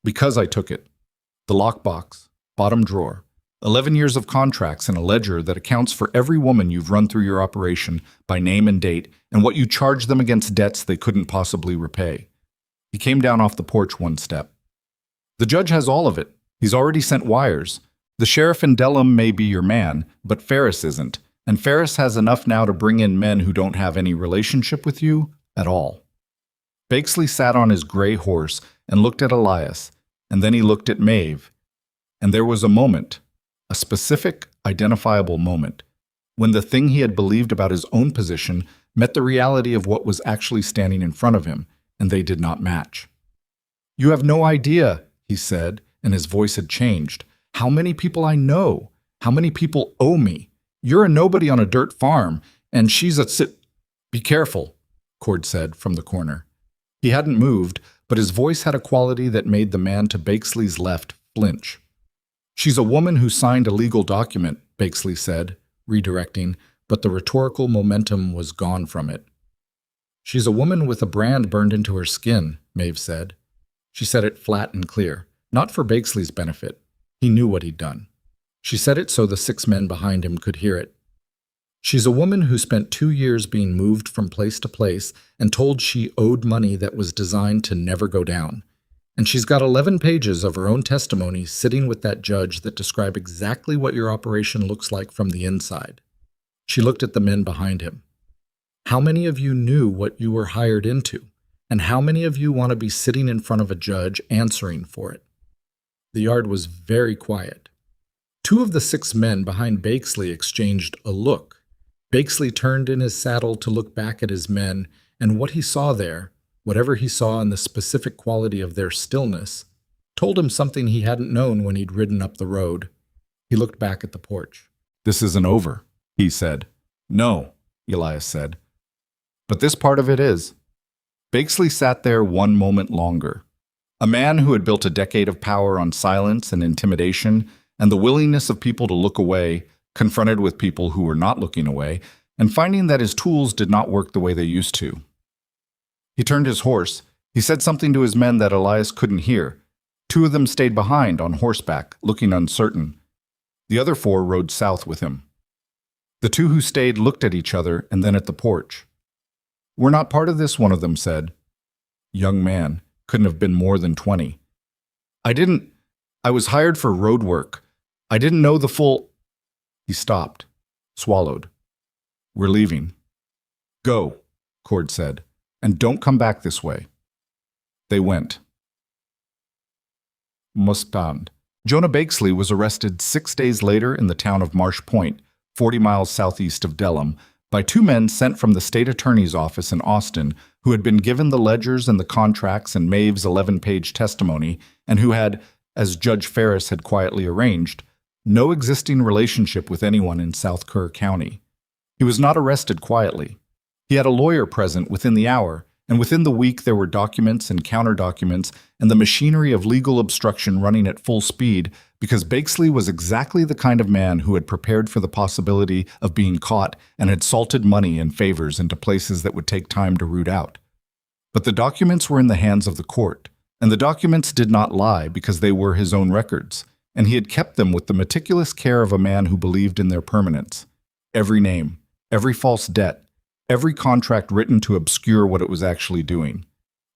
"Because I took it. The lockbox, bottom drawer, 11 years of contracts and a ledger that accounts for every woman you've run through your operation by name and date and what you charged them against debts they couldn't possibly repay." He came down off the porch one step. "The judge has all of it. He's already sent wires. The sheriff in Delham may be your man, but Ferris isn't. And Ferris has enough now to bring in men who don't have any relationship with you at all." Bakesley sat on his gray horse and looked at Elias, and then he looked at Maeve. And there was a moment, a specific, identifiable moment, when the thing he had believed about his own position met the reality of what was actually standing in front of him, and they did not match. "You have no idea," he said, and his voice had changed, "how many people I know, how many people owe me. You're a nobody on a dirt farm, and she's a Be careful," Cord said from the corner. He hadn't moved, but his voice had a quality that made the man to Bakesley's left flinch. "She's a woman who signed a legal document," Bakesley said, redirecting, but the rhetorical momentum was gone from it. "She's a woman with a brand burned into her skin," Maeve said. She said it flat and clear, not for Bakesley's benefit. He knew what he'd done. She said it so the 6 men behind him could hear it. "She's a woman who spent 2 years being moved from place to place and told she owed money that was designed to never go down. And she's got 11 pages of her own testimony sitting with that judge that describe exactly what your operation looks like from the inside." She looked at the men behind him. "How many of you knew what you were hired into? And how many of you want to be sitting in front of a judge answering for it?" The yard was very quiet. 2 of the 6 men behind Bakesley exchanged a look. Bakesley turned in his saddle to look back at his men, and what he saw there, whatever he saw in the specific quality of their stillness, told him something he hadn't known when he'd ridden up the road. He looked back at the porch. "This isn't over," he said. "No," Elias said. "But this part of it is." Bakesley sat there one moment longer. A man who had built a decade of power on silence and intimidation and the willingness of people to look away, confronted with people who were not looking away, and finding that his tools did not work the way they used to. He turned his horse. He said something to his men that Elias couldn't hear. 2 of them stayed behind on horseback, looking uncertain. The other 4 rode south with him. The 2 who stayed looked at each other and then at the porch. "We're not part of this," one of them said. Young man, couldn't have been more than 20. I was hired for road work. I didn't know the full—" He stopped, swallowed. "We're leaving." "Go," Cord said, "and don't come back this way." They went. Mustang. Jonah Bakesley was arrested 6 days later in the town of Marsh Point, 40 miles southeast of Delham, by 2 men sent from the state attorney's office in Austin who had been given the ledgers and the contracts and Maeve's 11-page testimony and who had, as Judge Ferris had quietly arranged, no existing relationship with anyone in South Kerr County. He was not arrested quietly. He had a lawyer present within the hour, and within the week there were documents and counter-documents and the machinery of legal obstruction running at full speed because Bakesley was exactly the kind of man who had prepared for the possibility of being caught and had salted money and favors into places that would take time to root out. But the documents were in the hands of the court, and the documents did not lie because they were his own records, and he had kept them with the meticulous care of a man who believed in their permanence. Every name, every false debt, every contract written to obscure what it was actually doing.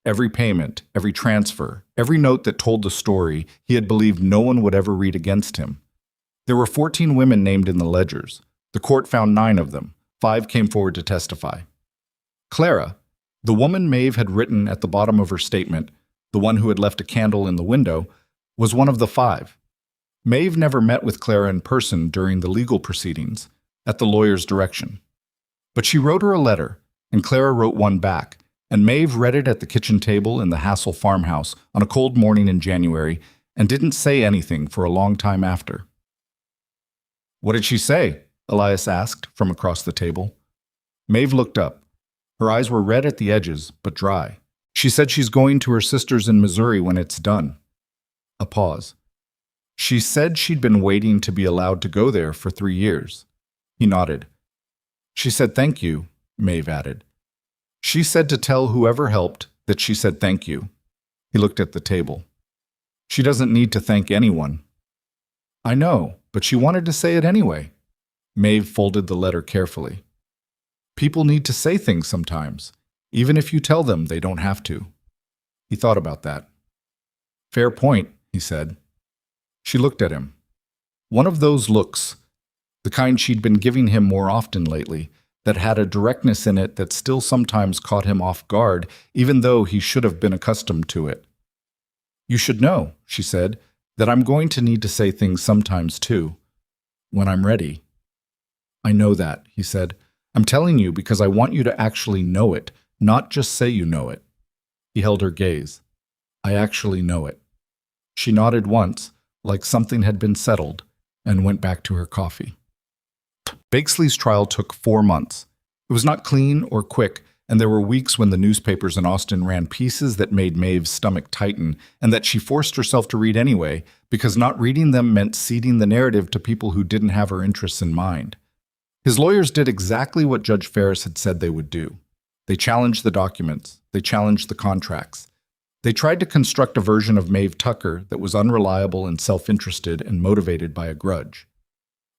Every payment, every transfer, every note that told the story, he had believed no one would ever read against him. There were 14 women named in the ledgers, The court found 9 of them. 5 came forward to testify. Clara, the woman Maeve had written at the bottom of her statement, the one who had left a candle in the window, was one of the 5. Maeve never met with Clara in person during the legal proceedings, at the lawyer's direction. But she wrote her a letter, and Clara wrote one back, and Maeve read it at the kitchen table in the Hassel farmhouse on a cold morning in January and didn't say anything for a long time after. "What did she say?" Elias asked from across the table. Maeve looked up. Her eyes were red at the edges, but dry. "She said she's going to her sister's in Missouri when it's done." A pause. "She said she'd been waiting to be allowed to go there for 3 years. He nodded. "She said thank you," Maeve added. "She said to tell whoever helped that she said thank you." He looked at the table. "She doesn't need to thank anyone." "I know, but she wanted to say it anyway." Maeve folded the letter carefully. "People need to say things sometimes, even if you tell them they don't have to." He thought about that. "Fair point," he said. She looked at him. One of those looks, the kind she'd been giving him more often lately, that had a directness in it that still sometimes caught him off guard, even though he should have been accustomed to it. "You should know," she said, "that I'm going to need to say things sometimes too, when I'm ready." "I know that," he said. "I'm telling you because I want you to actually know it, not just say you know it." He held her gaze. "I actually know it." She nodded once, like something had been settled, and went back to her coffee. Bakesley's trial took 4 months. It was not clean or quick, and there were weeks when the newspapers in Austin ran pieces that made Maeve's stomach tighten and that she forced herself to read anyway, because not reading them meant ceding the narrative to people who didn't have her interests in mind. His lawyers did exactly what Judge Ferris had said they would do. They challenged the documents. They challenged the contracts. They tried to construct a version of Maeve Tucker that was unreliable and self-interested and motivated by a grudge.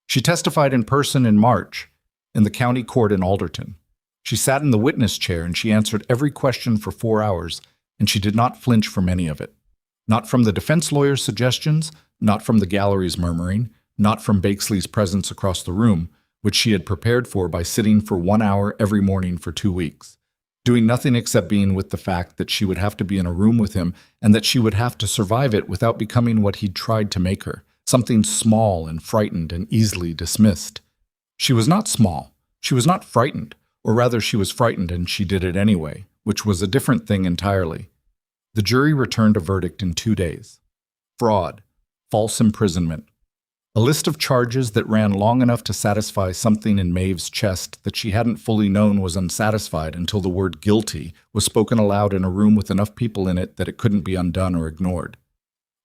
She testified in person in March, in the county court in Alderton. She sat in the witness chair and she answered every question for 4 hours, and she did not flinch from any of it. Not from the defense lawyer's suggestions, not from the gallery's murmuring, not from Bakesley's presence across the room, which she had prepared for by sitting for 1 hour every morning for 2 weeks, doing nothing except being with the fact that she would have to be in a room with him and that she would have to survive it without becoming what he'd tried to make her, something small and frightened and easily dismissed. She was not small. She was not frightened, or rather she was frightened and she did it anyway, which was a different thing entirely. The jury returned a verdict in 2 days. Fraud, false imprisonment. A list of charges that ran long enough to satisfy something in Maeve's chest that she hadn't fully known was unsatisfied until the word guilty was spoken aloud in a room with enough people in it that it couldn't be undone or ignored.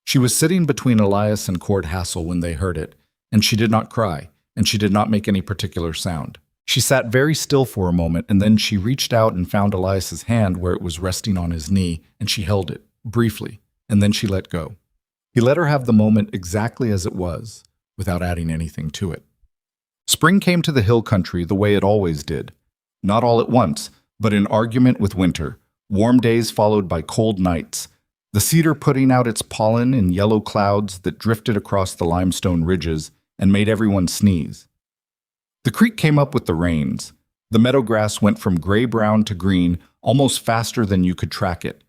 She was sitting between Elias and Cord Hassel when they heard it, and she did not cry, and she did not make any particular sound. She sat very still for a moment, and then she reached out and found Elias's hand where it was resting on his knee, and she held it, briefly, and then she let go. He let her have the moment exactly as it was, without adding anything to it. Spring came to the hill country the way it always did. Not all at once, but in argument with winter, warm days followed by cold nights, the cedar putting out its pollen in yellow clouds that drifted across the limestone ridges and made everyone sneeze. The creek came up with the rains. The meadow grass went from gray-brown to green almost faster than you could track it.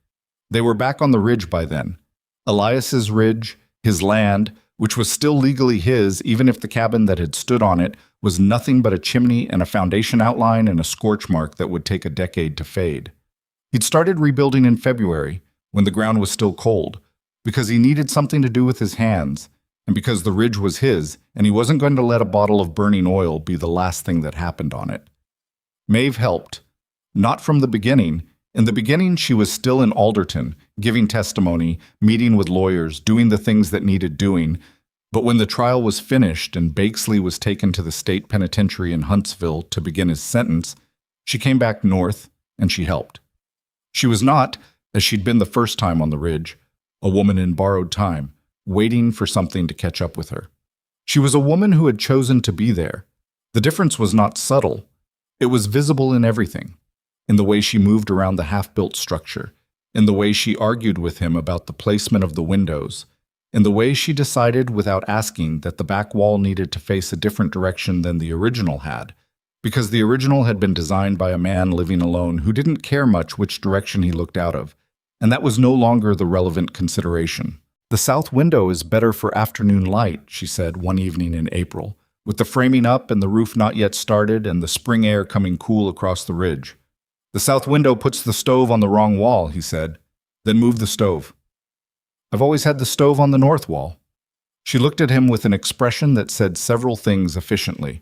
They were back on the ridge by then. Elias's ridge, his land, which was still legally his even if the cabin that had stood on it was nothing but a chimney and a foundation outline and a scorch mark that would take a decade to fade. He'd started rebuilding in February, when the ground was still cold, because he needed something to do with his hands, and because the ridge was his, and he wasn't going to let a bottle of burning oil be the last thing that happened on it. Maeve helped. Not from the beginning. In the beginning, she was still in Alderton, giving testimony, meeting with lawyers, doing the things that needed doing. But when the trial was finished and Bakesley was taken to the state penitentiary in Huntsville to begin his sentence, she came back north and she helped. She was not, as she'd been the first time on the ridge, a woman in borrowed time, waiting for something to catch up with her. She was a woman who had chosen to be there. The difference was not subtle. It was visible in everything. In the way she moved around the half-built structure, in the way she argued with him about the placement of the windows, in the way she decided without asking that the back wall needed to face a different direction than the original had, because the original had been designed by a man living alone who didn't care much which direction he looked out of, and that was no longer the relevant consideration. "The south window is better for afternoon light," she said one evening in April, with the framing up and the roof not yet started and the spring air coming cool across the ridge. "The south window puts the stove on the wrong wall," he said. "Then move the stove." "I've always had the stove on the north wall." She looked at him with an expression that said several things efficiently.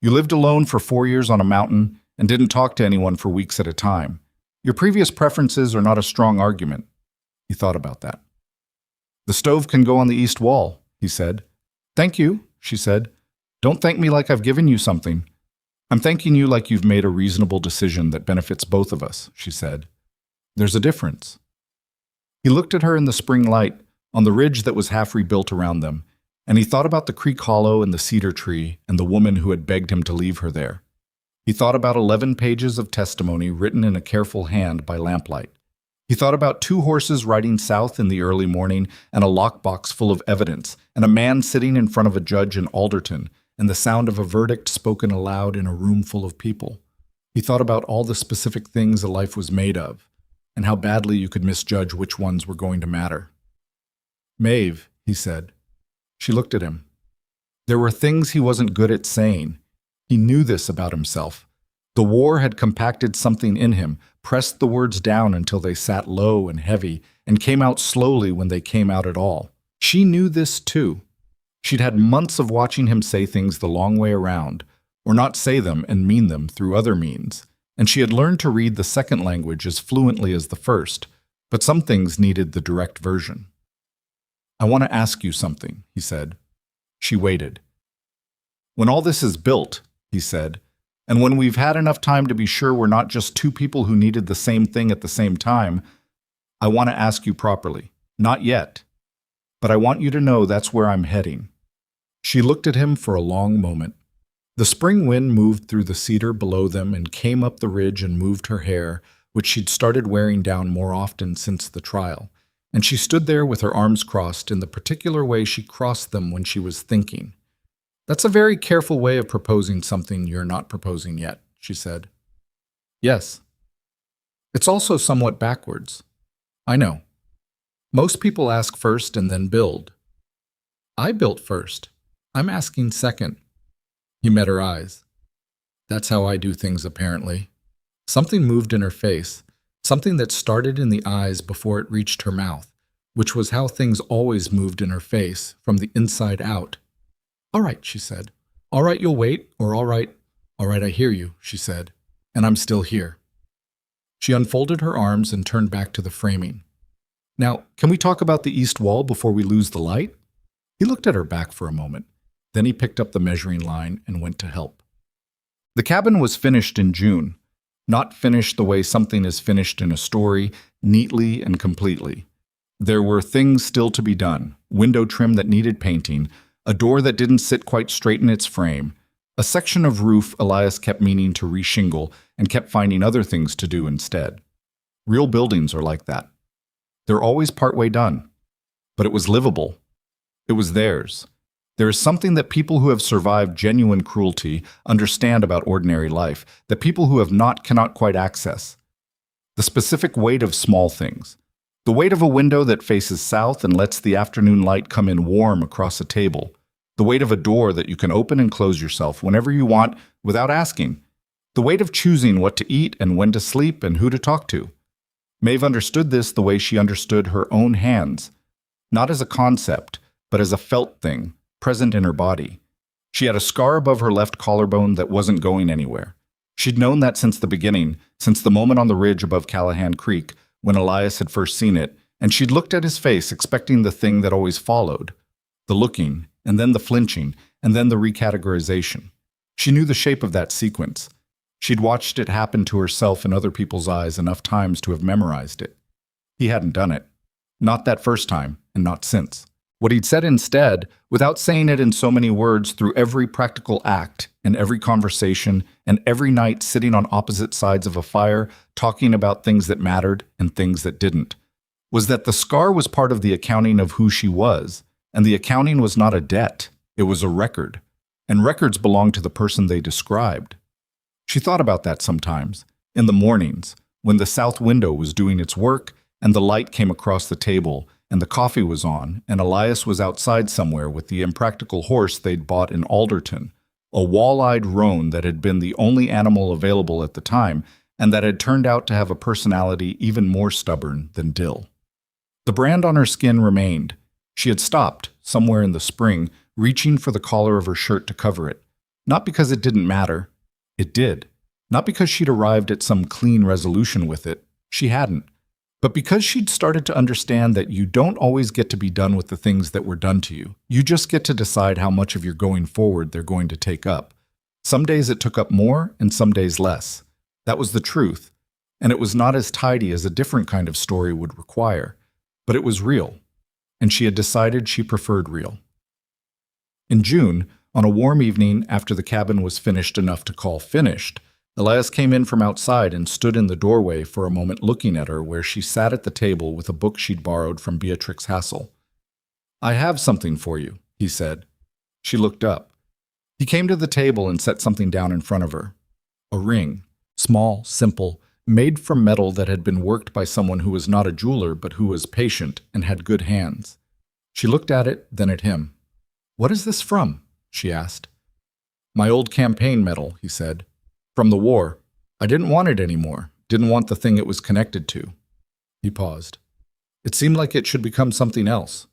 "You lived alone for 4 years on a mountain and didn't talk to anyone for weeks at a time. Your previous preferences are not a strong argument." He thought about that. "The stove can go on the east wall," he said. "Thank you," she said. "Don't thank me like I've given you something. I'm thanking you like you've made a reasonable decision that benefits both of us," she said. "There's a difference." He looked at her in the spring light, on the ridge that was half rebuilt around them, and he thought about the creek hollow and the cedar tree and the woman who had begged him to leave her there. He thought about 11 pages of testimony written in a careful hand by lamplight. He thought about 2 horses riding south in the early morning and a lockbox full of evidence, and a man sitting in front of a judge in Alderton, and the sound of a verdict spoken aloud in a room full of people. He thought about all the specific things a life was made of, and how badly you could misjudge which ones were going to matter. "Maeve," he said. She looked at him. There were things he wasn't good at saying. He knew this about himself. The war had compacted something in him, pressed the words down until they sat low and heavy, and came out slowly when they came out at all. She knew this too. She'd had months of watching him say things the long way around, or not say them and mean them through other means, and she had learned to read the second language as fluently as the first, but some things needed the direct version. "I want to ask you something," he said. She waited. "When all this is built," he said, "and when we've had enough time to be sure we're not just 2 people who needed the same thing at the same time, I want to ask you properly. Not yet. But I want you to know that's where I'm heading." She looked at him for a long moment. The spring wind moved through the cedar below them and came up the ridge and moved her hair, which she'd started wearing down more often since the trial, and she stood there with her arms crossed in the particular way she crossed them when she was thinking. "That's a very careful way of proposing something you're not proposing yet," she said. "Yes. It's also somewhat backwards. I know. Most people ask first and then build. I built first. I'm asking second." He met her eyes. "That's how I do things, apparently." Something moved in her face, something that started in the eyes before it reached her mouth, which was how things always moved in her face, from the inside out. "All right," she said. "All right, you'll wait," or all right, I hear you," she said, "and I'm still here." She unfolded her arms and turned back to the framing. "Now, can we talk about the east wall before we lose the light?" He looked at her back for a moment. Then he picked up the measuring line and went to help. The cabin was finished in June, not finished the way something is finished in a story, neatly and completely. There were things still to be done, window trim that needed painting, a door that didn't sit quite straight in its frame, a section of roof Elias kept meaning to reshingle and kept finding other things to do instead. Real buildings are like that. They're always partway done. But it was livable. It was theirs. There is something that people who have survived genuine cruelty understand about ordinary life, that people who have not cannot quite access. The specific weight of small things. The weight of a window that faces south and lets the afternoon light come in warm across a table. The weight of a door that you can open and close yourself whenever you want without asking. The weight of choosing what to eat and when to sleep and who to talk to. Maeve understood this the way she understood her own hands. Not as a concept, but as a felt thing, present in her body. She had a scar above her left collarbone that wasn't going anywhere. She'd known that since the beginning, since the moment on the ridge above Callahan Creek, when Elias had first seen it, and she'd looked at his face expecting the thing that always followed. The looking, and then the flinching, and then the recategorization. She knew the shape of that sequence. She'd watched it happen to herself and other people's eyes enough times to have memorized it. He hadn't done it. Not that first time, and not since. What he'd said instead, without saying it in so many words through every practical act and every conversation and every night sitting on opposite sides of a fire, talking about things that mattered and things that didn't, was that the scar was part of the accounting of who she was, and the accounting was not a debt, it was a record, and records belong to the person they described. She thought about that sometimes, in the mornings, when the south window was doing its work, and the light came across the table, and the coffee was on, and Elias was outside somewhere with the impractical horse they'd bought in Alderton, a wall-eyed roan that had been the only animal available at the time, and that had turned out to have a personality even more stubborn than Dill. The brand on her skin remained. She had stopped, somewhere in the spring, reaching for the collar of her shirt to cover it. Not because it didn't matter. It did. Not because she'd arrived at some clean resolution with it. She hadn't. But because she'd started to understand that you don't always get to be done with the things that were done to you. You just get to decide how much of your going forward they're going to take up. Some days it took up more, and some days less. That was the truth. And it was not as tidy as a different kind of story would require. But it was real. And she had decided she preferred real. In June, on a warm evening after the cabin was finished enough to call finished, Elias came in from outside and stood in the doorway for a moment looking at her where she sat at the table with a book she'd borrowed from Beatrix Hassel. "I have something for you," he said. She looked up. He came to the table and set something down in front of her. A ring, small, simple, made from metal that had been worked by someone who was not a jeweler but who was patient and had good hands. She looked at it, then at him. "What is this from?" she asked. "My old campaign medal," he said. "From the war. I didn't want it anymore. Didn't want the thing it was connected to." He paused. It seemed like it should become something else.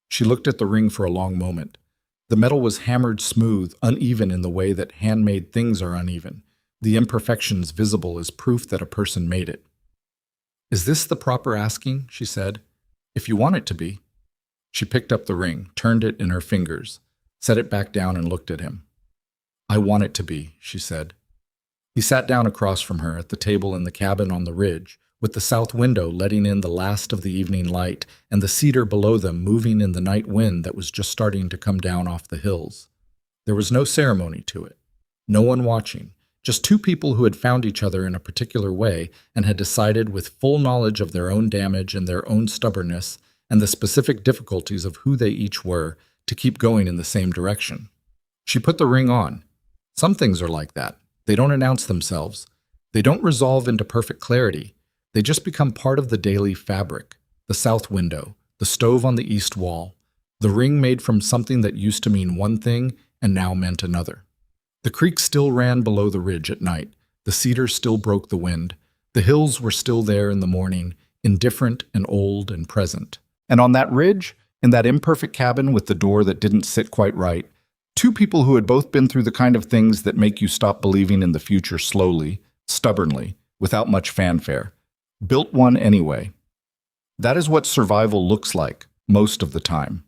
She looked at the ring for a long moment. The metal was hammered smooth, uneven in the way that handmade things are uneven, the imperfections visible as proof that a person made it. "Is this the proper asking?" she said. "If you want it to be." She picked up the ring, turned it in her fingers, set it back down and looked at him. "I want it to be," she said. He sat down across from her at the table in the cabin on the ridge, with the south window letting in the last of the evening light and the cedar below them moving in the night wind that was just starting to come down off the hills. There was no ceremony to it, no one watching, just two people who had found each other in a particular way and had decided with full knowledge of their own damage and their own stubbornness and the specific difficulties of who they each were to keep going in the same direction. She put the ring on. Some things are like that. They don't announce themselves. They don't resolve into perfect clarity. They just become part of the daily fabric, the south window, the stove on the east wall, the ring made from something that used to mean one thing and now meant another. The creek still ran below the ridge at night. The cedars still broke the wind. The hills were still there in the morning, indifferent and old and present. And on that ridge, in that imperfect cabin with the door that didn't sit quite right, two people who had both been through the kind of things that make you stop believing in the future slowly, stubbornly, without much fanfare, built one anyway. That is what survival looks like, most of the time.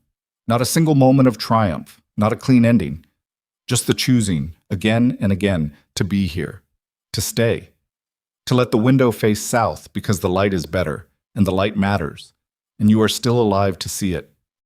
Not a single moment of triumph, not a clean ending. Just the choosing, again and again, to be here, to stay, to let the window face south because the light is better, and the light matters, and you are still alive to see it.